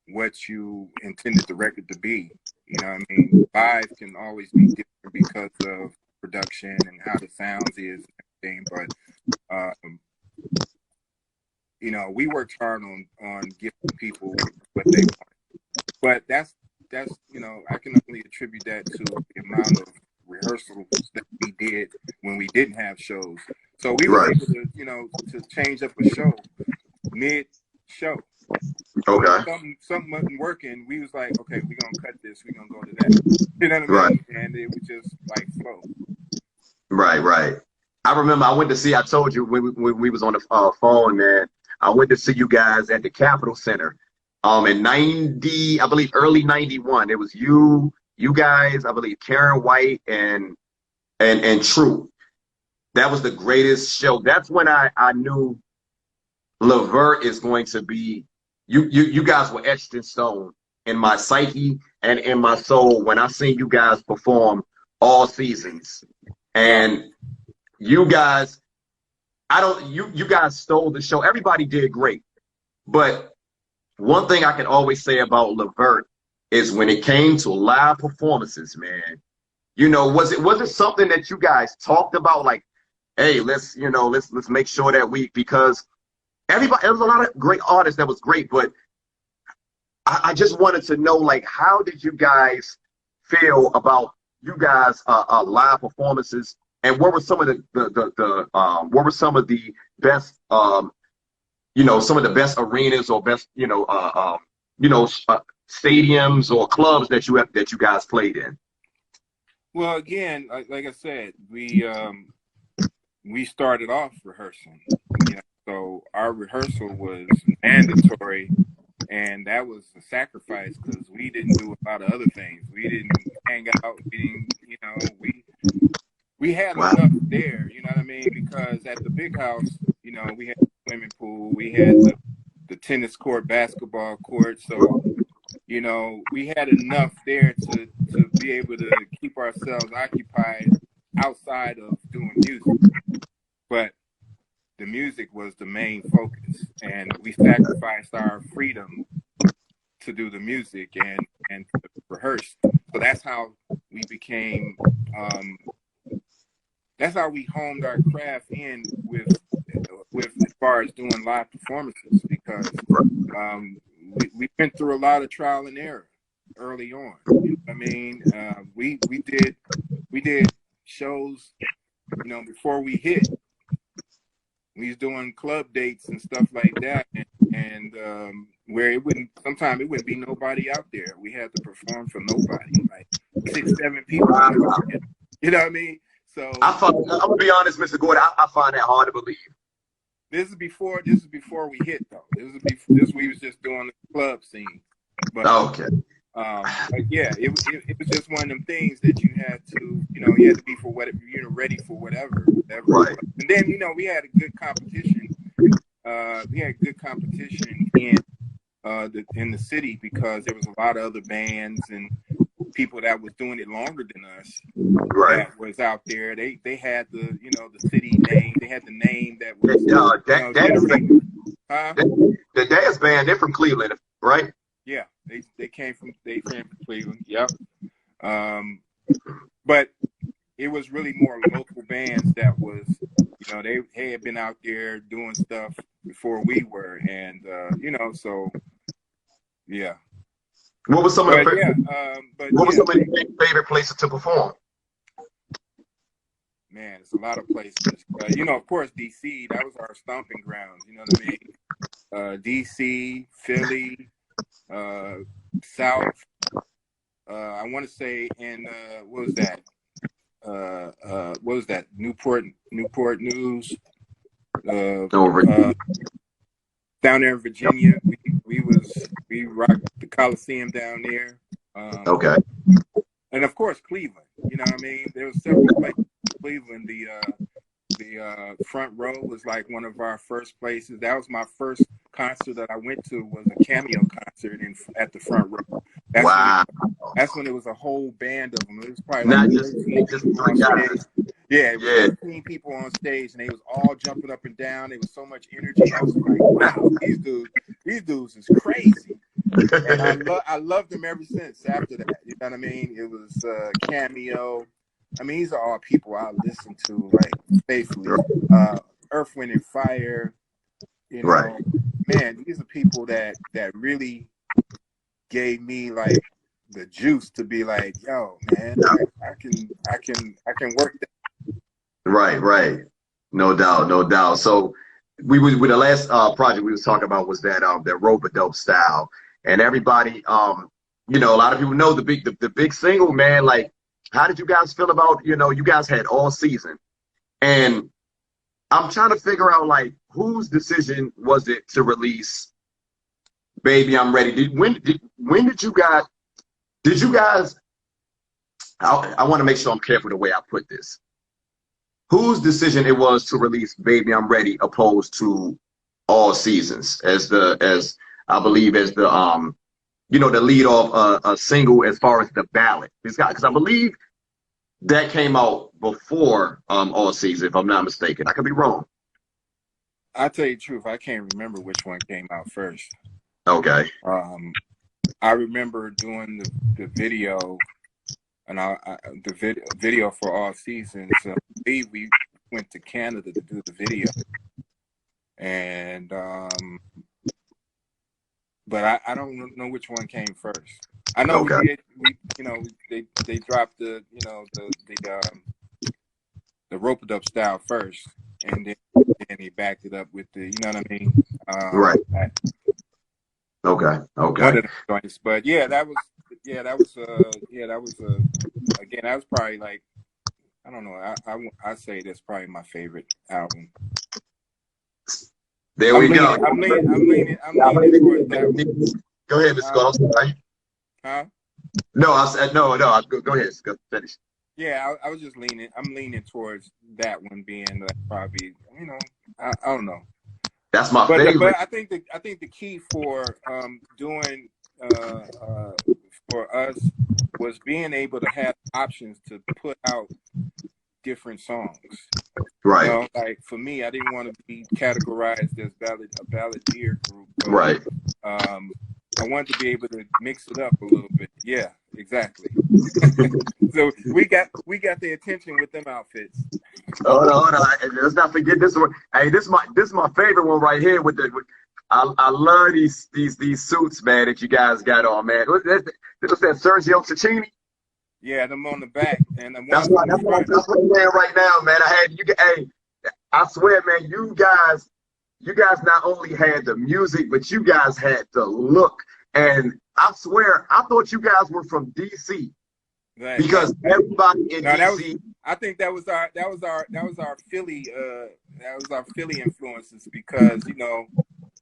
what you intended the record to be. What I mean? Live can always be different because of production and how the sounds is and everything, but you know, we worked hard on giving people what they want. But that's you know, I can only attribute that to the amount of rehearsals that we did when we didn't have shows. So we were able to, you know, to change up a show mid-show. Okay. Something wasn't working. We was like, okay, we're gonna cut this. We're gonna go to that. You know what I mean? And it was just like flow. Right. I remember I went to see. I told you when we was on the phone, man. I went to see you guys at the Capitol Center. In 90, I believe early 91. It was you guys, I believe Karen White and True. That was the greatest show. That's when I knew LeVert is going to be, you guys were etched in stone in my psyche and in my soul when I seen you guys perform all seasons. And you guys, you guys stole the show. Everybody did great. But one thing I can always say about LeVert is when it came to live performances, man, you know, was it something that you guys talked about, like, hey, let's make sure that because everybody, there was a lot of great artists that was great, but I just wanted to know, like, how did you guys feel about you guys live performances, and what were some of what were some of the best you know, some of the best arenas or best, stadiums or clubs that you guys played in? Well, again, like I said, we started off rehearsing. You know, so our rehearsal was mandatory, and that was a sacrifice because we didn't do a lot of other things. We didn't hang out. We didn't, you know, we had enough there. You know what I mean? Because at the big house, you know, we had swimming pool, we had the tennis court, basketball court. So, you know, we had enough there to be able to keep ourselves occupied outside of doing music. But the music was the main focus, and we sacrificed our freedom to do the music and to rehearse. So that's how we became, that's how we honed our craft in with as far as doing live performances, because we went through a lot of trial and error early on. You know what I mean? We did shows, you know, before we hit. We was doing club dates and stuff like that, and where sometimes it wouldn't be nobody out there. We had to perform for nobody, like 6-7 people. Wow. You know what I mean? So I'm gonna be honest, Mr. Gordon. I find that hard to believe. This is before we hit, though. This we was just doing the club scene. But okay. But yeah, it was just one of them things that you had to, you know, you had to be for whatever, you know, ready for whatever. Right. And then, you know, we had a good competition. We had good competition in the city, because there was a lot of other bands and people that was doing it longer than us. Right. That was out there. They had the, you know, the city name. They had the name that was, the dance band. They're from Cleveland, right? Yeah, they came from Cleveland. Yep. But it was really more local bands that was, you know, they had been out there doing stuff before we were, and you know, so yeah. What was some of your favorite places to perform? Man, it's a lot of places. You know, of course, DC. That was our stomping grounds. You know what I mean? DC, Philly, South. I want to say in what was that? What was that? Newport News. Down there in Virginia, we rocked the Coliseum down there. Okay. And of course, Cleveland. You know what I mean? There were several places in Cleveland. The Front Row was like one of our first places. That was my first concert that I went to, was a Cameo concert at the Front Row. That's when it was a whole band of them. It was probably not like just 3 guys. Yeah, it was 13 people on stage, and they was all jumping up and down. There was so much energy. I was like, wow, these dudes is crazy. And I loved them ever since after that. You know what I mean? It was Cameo. I mean, these are all people I listen to, like, faithfully. Earth, Wind and Fire. you Right. know, man, these are people that really gave me like the juice to be like, yo, man, I can work that. Right, right. No doubt, no doubt. So we was with the last project we was talking about was that rope-a-dope style. And everybody you know, a lot of people know the big single, man. Like, how did you guys feel about, you know, you guys had all season. And I'm trying to figure out like whose decision was it to release Baby I'm Ready? When did you guys I want to make sure I'm careful the way I put this. Whose decision it was to release Baby I'm Ready opposed to All Seasons as I believe as the you know, the lead off a single as far as the ballad. Because I believe that came out before All Season, if I'm not mistaken. I could be wrong. I'll tell you the truth, I can't remember which one came out first. Okay. I remember doing the video, and the video for All Seasons. I believe we went to Canada to do the video, and but I don't know which one came first. I know Okay. we you know, they dropped the, you know, the rope-a-dope style first, and then he backed it up with the, you know what I mean? Right. Okay. Okay. One of the joints. But yeah, that was again, that was that was probably like, I don't know, I say that's probably my favorite album. There we go. I'm leaning towards that one. Go ahead, Mr. Gold. Sorry. Huh? No, I said no. Go ahead. Go finish. Yeah, I was just leaning. I'm leaning towards that one being like probably, you know, I don't know. That's my favorite. But I think the key for doing for us was being able to have options to put out different songs. Right. You know, like for me, I didn't want to be categorized as a balladeer group. But, Right. I wanted to be able to mix it up a little bit. Yeah, exactly. So we got the attention with them outfits. Hold on. Let's not forget this one. Hey, this is my favorite one right here. I love these suits, man, that you guys got on, man. What's that Sergio Tacchini? Yeah, them on the back and That's what I'm saying right now, man. Hey, I swear, man, you guys not only had the music, but you guys had the look. And I swear, I thought you guys were from DC. Right. Because everybody in DC. I think that was our Philly influences, because, you know,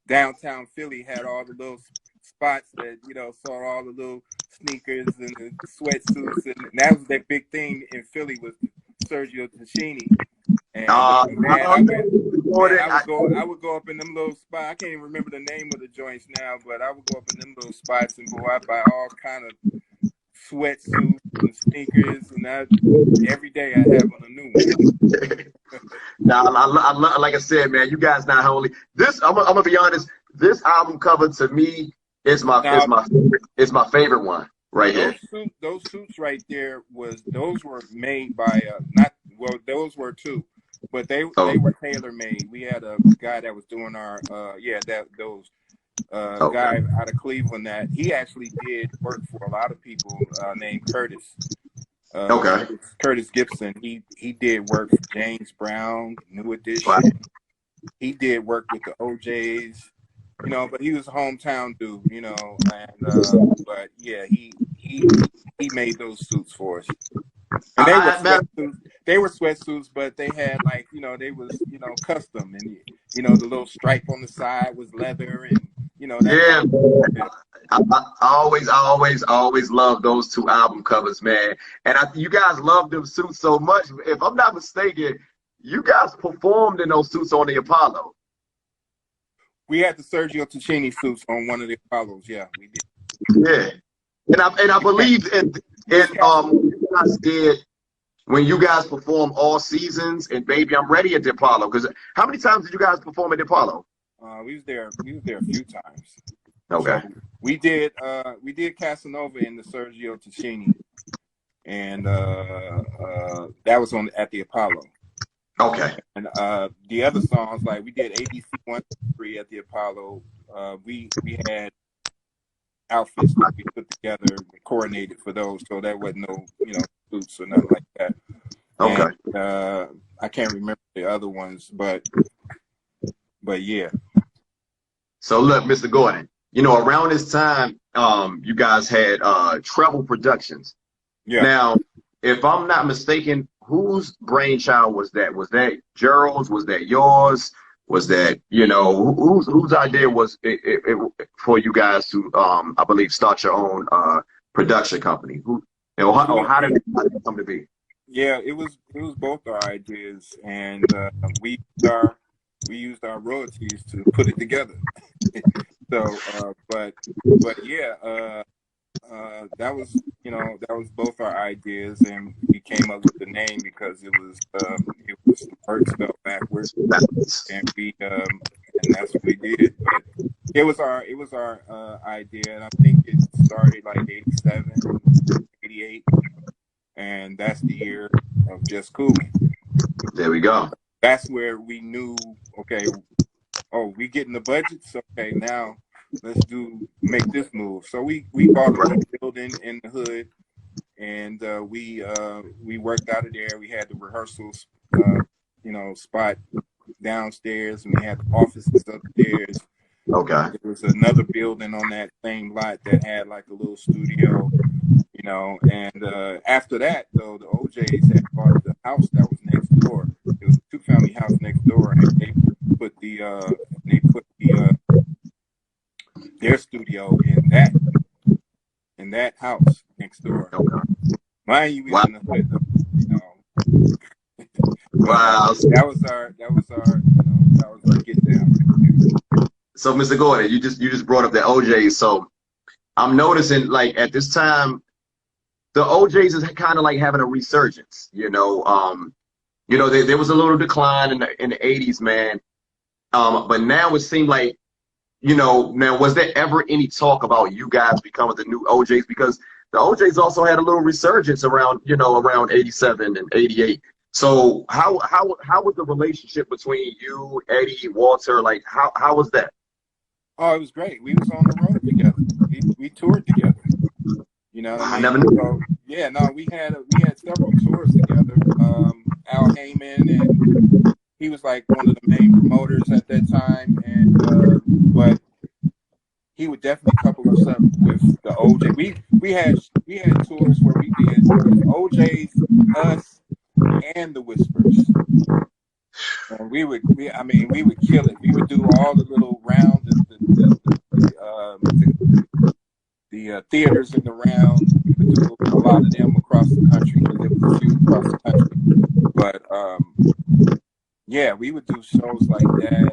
downtown Philly had all the little spots that, you know, saw all the little sneakers and the sweatsuits, and that was their big thing in Philly was Sergio Tacchini. And I would go up in them little spots. I can't even remember the name of the joints now, but I would go up in them little spots and go out buy all kind of sweatsuits and sneakers, and every day I have on a new one. Now, I like I said, man, you guys not only this. I'm gonna be honest. This album cover to me is my favorite one right here. Those suits right there those were made by those were two, but they were tailor made. We had a guy that was doing our guy out of Cleveland that he actually did work for a lot of people named Curtis. Curtis Gibson. He did work for James Brown, New Edition. Wow. He did work with the OJs, you know, but he was a hometown dude, you know, and but yeah, he made those suits for us. And they were sweatsuits, but they had, like, you know, they was, you know, custom, and, you know, the little stripe on the side was leather, and, you know, I always love those two album covers, man. And you guys love them suits so much. If I'm not mistaken, you guys performed in those suits on the Apollo. We had the Sergio Tacchini suits on one of the Apollos. Yeah, we did. Yeah, and I believe when you guys perform All Seasons and Baby I'm Ready at the Apollo. Because how many times did you guys perform at the Apollo? We was there a few times. Okay. So we did Casanova in the Sergio Tacchini, and that was at the Apollo. Okay. And the other songs, like we did ABC 1-3 at the Apollo. We had outfits that we put together, coordinated for those, so there wasn't no suits or nothing like that. Okay. And I can't remember the other ones, but yeah. So look, Mr. Gordon, around this time, you guys had Treble Productions. Yeah. Now, if I'm not mistaken, whose brainchild was that? Was that Gerald's? Was that yours? Was that, whose idea was it for you guys to, I believe, start your own production company? How did it come to be? Yeah, it was both our ideas, and we used our royalties to put it together. So, but yeah, that was both our ideas, and we came up with the name because it was Bert spelled backwards, and and that's what we did. But it was our idea, and I think it started like 87, 88, and that's the year of Just Cool. There we go. That's where we knew, okay, we getting the budgets, okay, now let's make this move. So we bought a little building in the hood, and we worked out of there. We had the rehearsals, spot downstairs, and we had the offices upstairs. Okay. There was another building on that same lot that had like a little studio, and after that, though, the OJs had bought the house that was next door. It was a 2-family house next door, and they put their studio in that house next door. Okay. Mind you, we was in the hood, though, Wow. That was our get down. So, Mr. Gordon, you just brought up the OJs. So I'm noticing, like, at this time, the OJs is kind of like having a resurgence. There was a little decline in the 80s, man. But now it seemed like, now was there ever any talk about you guys becoming the new OJs? Because the OJs also had a little resurgence around 87 and 88. So how was the relationship between you, Eddie, Walter? Like, how was that? Oh, it was great. We was on the road together. We toured together. I never knew. So, yeah, no, we had several tours together. Al Heyman, and he was like one of the main promoters at that time, and but he would definitely couple us up with the OJ. We had tours where we did OJs, us, and the Whispers. And we would kill it. We would do all the little rounds, the theaters in the round. We would do a lot of them across the country, because there was a few across the country. But yeah, we would do shows like that.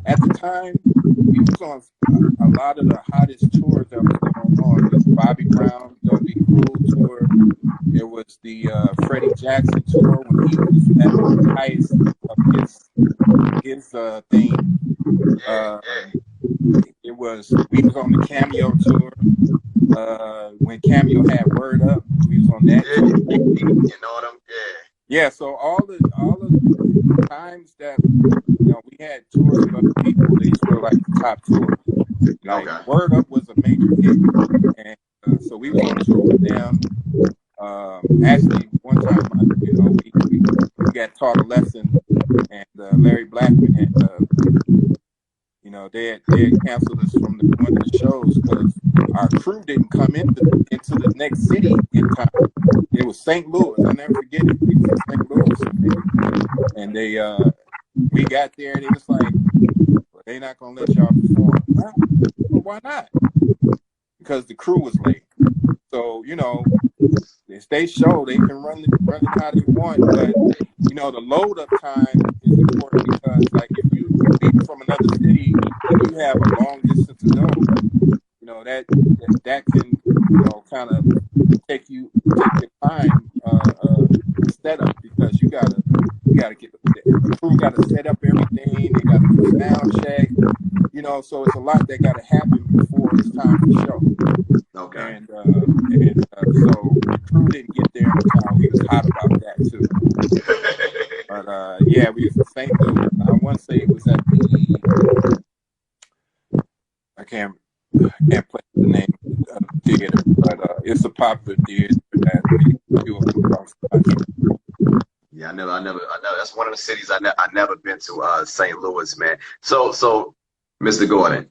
At the time, we was on a lot of the hottest tours that was going on. The Bobby Brown, Don't Be Cruel tour. There was the Freddie Jackson tour when he was at the highest of his thing. We was on the Cameo tour. When Cameo had Word Up, we was on that tour. Yeah, so all the times that we had tours with other people, these were like the top tours. Like, Word Up was a major hit, and so we was on tour with them. Actually, one time, we got taught a lesson, and Larry Blackman had, they had canceled us from one of the shows because our crew didn't come into the next city in time. It was St. Louis. I'll never forget it. We was in St. Louis, and we got there, and it was like, well, they're not gonna let y'all perform. Well, why not? Because the crew was late. So it's they show, they can run it how they want, but the load up time is important, because like if you leave from another city and you have a long distance to go, that can kind of take your time setup, because you gotta get the crew gotta set up everything, they gotta do sound check, so it's a lot that gotta happen before it's time for the show. Okay. And so the crew didn't get there in time. We was hot about that too. Yeah, we was in St. Louis. I want to say it was at the, I can't place the name of the theater, but it's a popular theater that we do across the country. Yeah, I never. That's one of the cities I never been to. St. Louis, man. So, Mr. Gordon,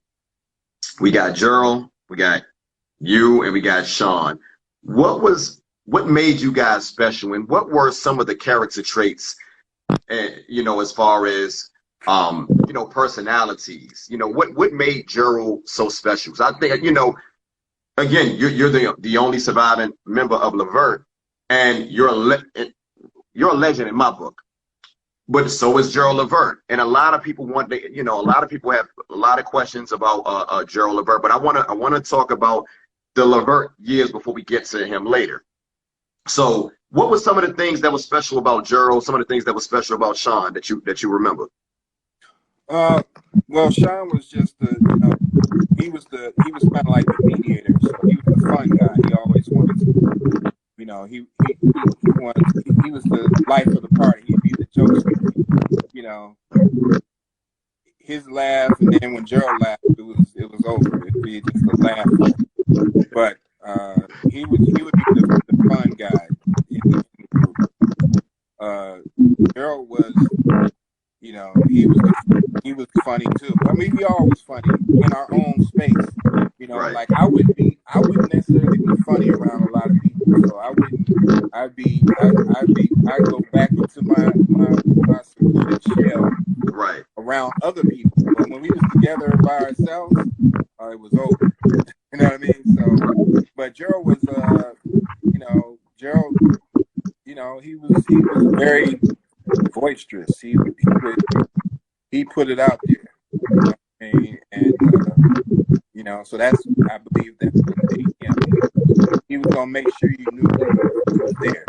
we got Gerald, we got you, and we got Sean. What made you guys special, and what were some of the character traits, as far as personalities? What made Gerald so special? 'Cause I think, again, you're the only surviving member of LeVert, and you're a legend in my book. But so is Gerald LeVert, and a lot of people a lot of people have a lot of questions about Gerald LeVert. But I want to talk about the LeVert years before we get to him later. So, what were some of the things that were special about Gerald? Some of the things that were special about Sean that you remember? Well, Sean was just he was kind of like the mediator. So he was the fun guy. He always wanted to, he was the life of the party. He'd be the jokester. His laugh, and then when Gerald laughed, it was over. It'd be just a laugh. But he would be the fun guy in the group. Gerald was, he was funny too. I mean, we all was funny in our own space. Right. Like I wouldn't necessarily be funny around a lot of people. So I'd go back into my secluded shell, right, around other people. But when we was together by ourselves, it was over. You know what I mean? So, but Gerald was, he was very boisterous. He put it out there. You know what I mean? And so that's, I believe that's what made him. He was gonna make sure you knew he was there.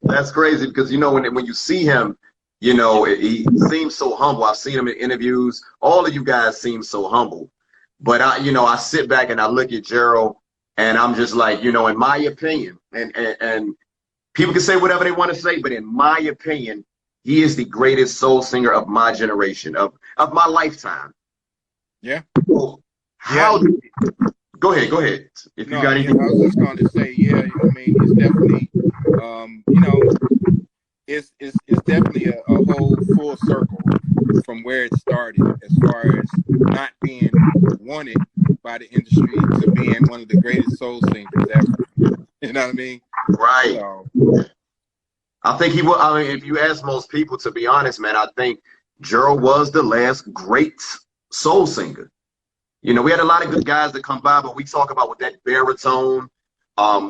That's crazy because when you see him, he seems so humble. I've seen him in interviews. All of you guys seem so humble, but I sit back and I look at Gerald, and I'm just like, in my opinion, and people can say whatever they want to say, but in my opinion, he is the greatest soul singer of my generation, of my lifetime. Yeah. Well, go ahead. If you got anything. I was just going to say, I mean, it's definitely, it's definitely a whole full circle from where it started, as far as not being wanted by the industry to being one of the greatest soul singers ever. You know what I mean? Right. So, I think he will. I mean, if you ask most people, to be honest, man, I think Gerald was the last great soul singer. We had a lot of good guys that come by, but we talk about with that baritone,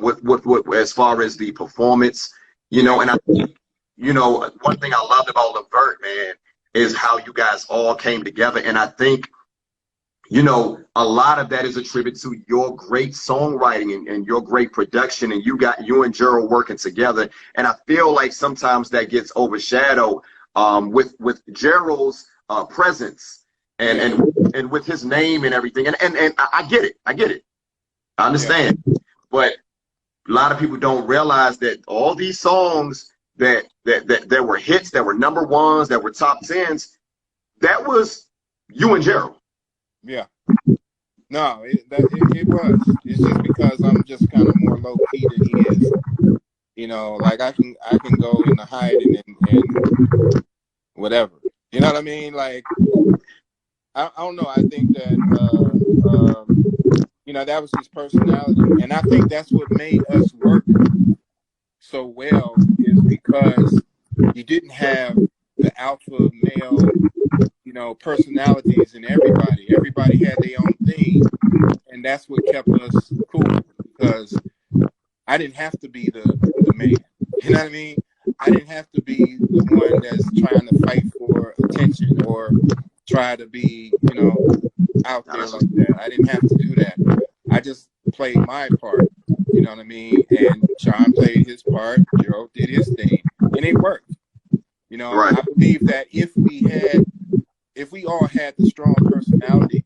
with as far as the performance, and I think, one thing I loved about LeVert, man, is how you guys all came together. And I think, a lot of that is attributed to your great songwriting and your great production, and you and Gerald working together. And I feel like sometimes that gets overshadowed with Gerald's presence and with his name and everything. And I get it. I understand. Yeah. But a lot of people don't realize that all these songs that were hits, that were number ones, that were top tens, that was you and Gerald. Yeah. No, it was. It's just because I'm just kind of more low key than he is. Like I can go into hiding and whatever. You know what I mean? Like I don't know. I think that that was his personality, and I think that's what made us work so well, is because you didn't have the alpha male, personalities in everybody. Everybody had their own thing, and that's what kept us cool, because I didn't have to be the man. You know what I mean? I didn't have to be the one that's trying to fight for attention or try to be, out there like that. I didn't have to do that. I just played my part. You know what I mean? And Sean played his part. Gerald did his thing, and it worked. Right. I believe that if we all had the strong personalities,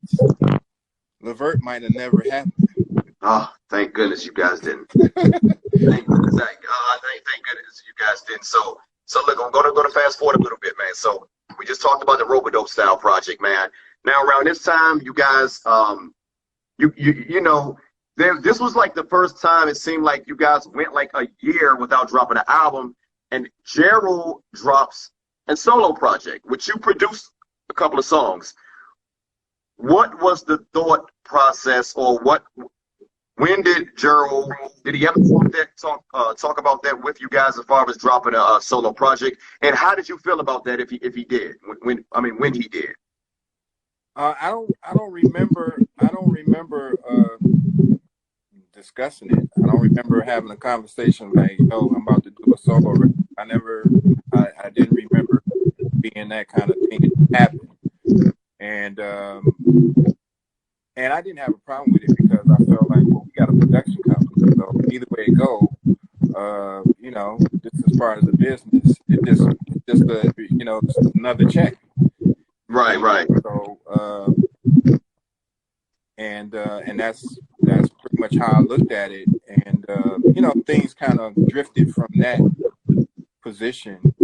LeVert might have never happened. Oh, thank goodness you guys didn't. Thank goodness you guys didn't. So look, I'm gonna fast forward a little bit, man. So we just talked about the Robodope Style project, man. Now around this time, you guys, you know, this was like the first time it seemed like you guys went like a year without dropping an album, and Gerald drops a solo project, which you produced a couple of songs. What was the thought process, or when did he ever talk about that with you guys as far as dropping a solo project? And how did you feel about that if he did, when he did? I don't remember discussing it. I don't remember having a conversation like, yo, I'm about to do a solo record. I didn't remember being that kind of thing happen. And I didn't have a problem with it because I felt like, well, we got a production company, so either way it go, you know, this is part of the business. It's just a, you know, it's another check. Right. So and that's pretty much how I looked at it. And you know, things kind of drifted from that position,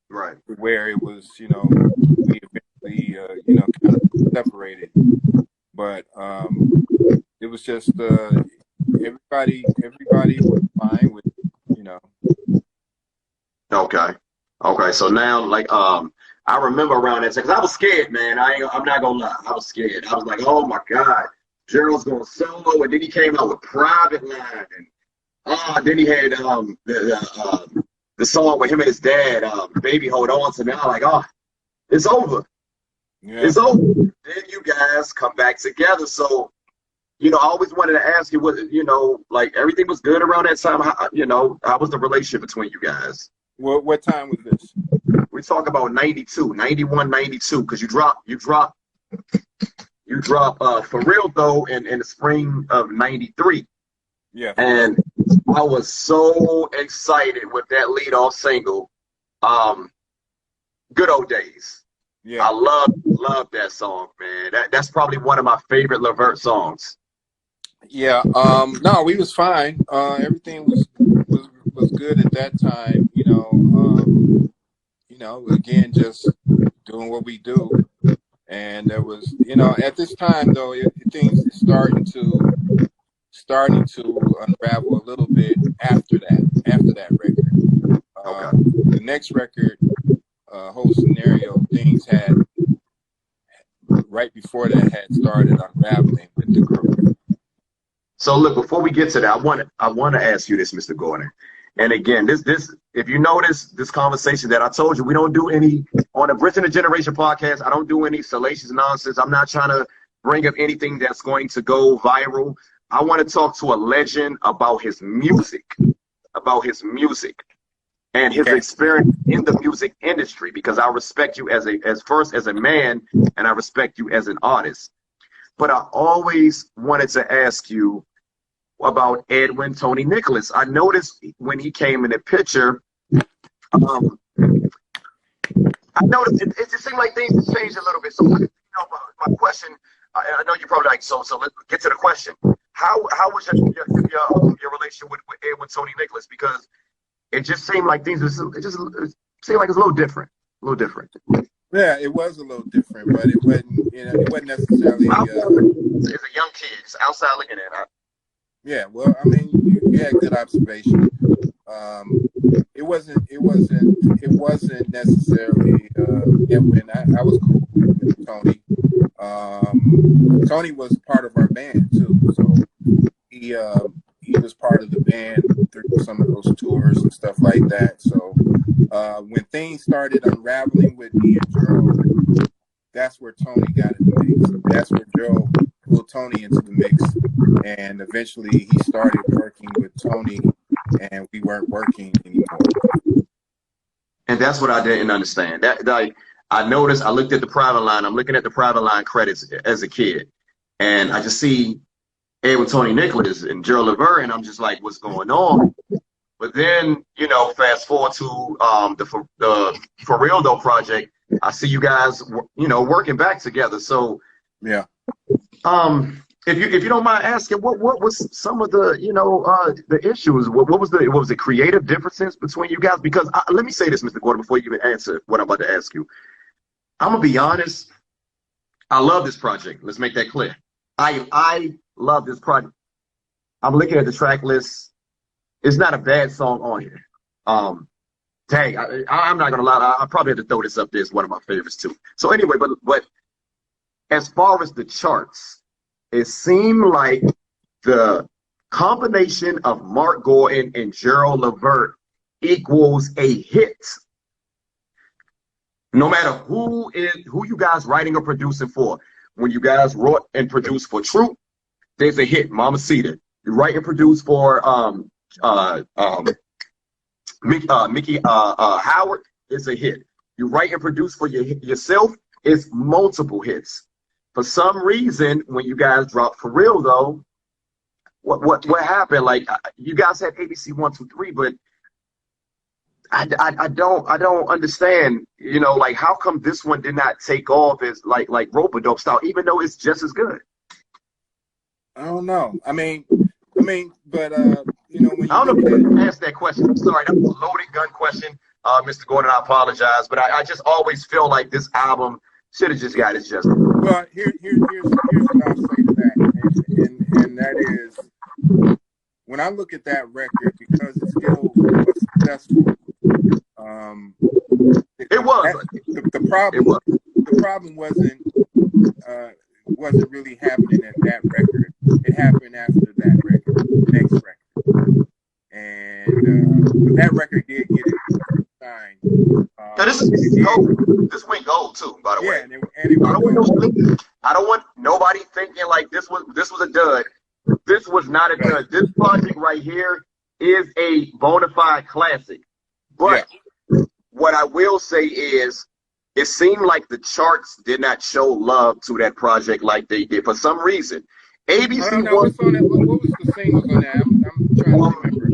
right, to where it was, you know, we eventually you know, kind of separated. But it was just everybody was fine with, you know. Okay. So now, like, I remember around that time, because I was scared, man. I'm not gonna lie, I was scared. I was like, oh my God, Gerald's going solo, and then he came out with Private Line, and then he had the song with him and his dad, Baby Hold On. So now, like, oh, it's over. Yeah. It's over. Then you guys come back together. So, you know, I always wanted to ask you, you know, like, everything was good around that time? How, you know, how was the relationship between you guys? What time was this? We talk about 92, 91, 92, because you drop For Real Though in the spring of 93. Yeah. And I was so excited with that lead-off single, Good Old Days. Yeah. I love that song, man. That's probably one of my favorite LeVert songs. Yeah. No, we was fine. Everything was good at that time. You know, again, just doing what we do. And there was, you know, at this time though, things starting to unravel a little bit after that record. Okay. The next record, whole scenario, things had right before that had started unraveling with the group. So look, before we get to that, I want to ask you this, Mr. Gordon. And again, this if you notice this conversation that I told you, we don't do any on the Bridging the Generation podcast. I don't do any salacious nonsense. I'm not trying to bring up anything that's going to go viral. I want to talk to a legend about his music, and his experience in the music industry, because I respect you as a man, and I respect you as an artist. But I always wanted to ask you about Edwin Tony Nicholas. I noticed when he came in the picture, I noticed it just seemed like things changed a little bit. So, you know, my question, I know you're probably like, so let's get to the question. How was your relationship with Edwin Tony Nicholas? Because it just seemed like things, it seemed like it's a little different. Yeah, it was a little different, but it wasn't, you know, it wasn't necessarily. As a young kid, just outside looking at it. Yeah, well, I mean, you had good observation. It wasn't necessarily Edwin. I was cool with Tony. Tony was part of our band too, so he was part of the band through some of those tours and stuff like that. So when things started unraveling with me and Gerald, that's where Tony got in the mix. That's where Gerald pulled Tony into the mix, and eventually he started working with Tony, and we weren't working anymore. And that's what I didn't understand. I noticed, I looked at the Private Line. I'm looking at the Private Line credits as a kid, and I just see Edwin Tony Nicholas and Gerald LeVert, and I'm just like, what's going on? But then, you know, fast forward to the For Real Though project, I see you guys, you know, working back together. So yeah. if you don't mind asking, what was some of the the issues? What was the creative differences between you guys? Because let me say this, Mr. Gordon, before you even answer what I'm about to ask you. I'm gonna be honest. I love this project. Let's make that clear. I love this project. I'm looking at the track list. It's not a bad song on here. Dang, I'm not gonna lie. I probably have to throw this up there as one of my favorites too. So anyway, but as far as the charts, it seemed like the combination of Marc Gordon and Gerald LeVert equals a hit. No matter who you guys writing or producing for. When you guys wrote and produced for Troop, there's a hit, Mamacita. You write and produce for Mickey Howard, it's a hit. You write and produce for yourself, it's multiple hits. For some reason, when you guys dropped For Real though, what happened? Like you guys had ABC 1, 2, 3, but I don't understand, like how come this one did not take off as like Rope-a-Dope style, even though it's just as good? I don't know. I mean, but when you I don't know if you can ask that question. I'm sorry, that was a loaded gun question, Mr. Gordon. I apologize, but I just always feel like this album should have just got its just. Well, here's what I'll say to that, and that is when I look at that record, because it still was successful. It was. The problem wasn't really happening at that record. It happened after that record, the next record, and that record did get it signed. Now this went gold too, by the way. I don't want nobody thinking like this was a dud. This was not a dud. This project right here is a bona fide classic. But what I will say is, it seemed like the charts did not show love to that project like they did for some reason. ABC what was the singles on that? I'm trying to remember.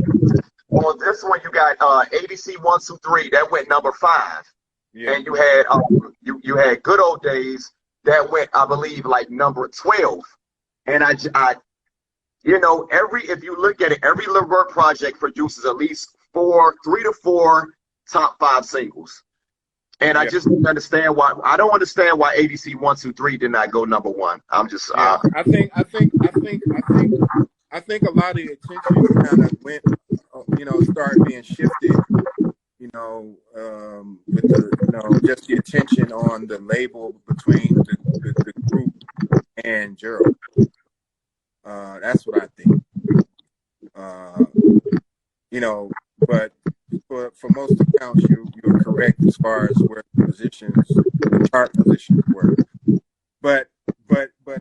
On this one, you got ABC 1, 2, 3. That went number 5. Yeah. And you had you had Good Old Days that went, I believe, like number 12. And if you look at it, every LeVert project produces at least 3 to 4 top 5 singles. And I just don't understand why. I don't understand why ABC 1, 2, 3 did not go number 1. I'm just. I think a lot of the attention kind of went, started being shifted. With the, just the attention on the label between the group and Gerald. That's what I think. But for most accounts, you're correct as far as where the chart positions were. But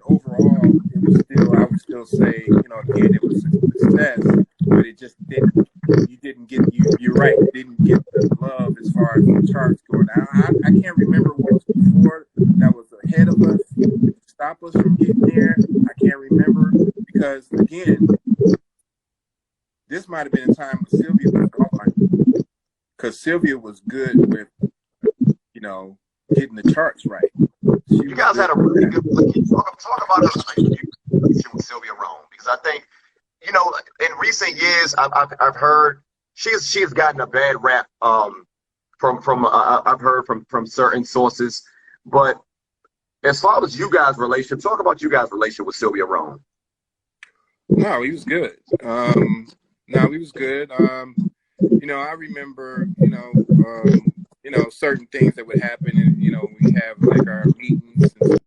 overall, it was still, I would still say, again, it was a success, but it just didn't. You're right. It didn't get the love as far as the charts going. I can't remember what was before that was ahead of us, stop us from getting there. I can't remember because again, this might have been a time when Sylvia was gone, because Sylvia was good with, getting the charts right. You guys had a really good talk about the relationship with Sylvia Rome, because I think, in recent years, I've heard she has gotten a bad rap from I've heard from certain sources, but as far as you guys' relationship, talk about you guys' relationship with Sylvia Rome. No, he was good. He was good. I remember, certain things that would happen, and we have like our meetings and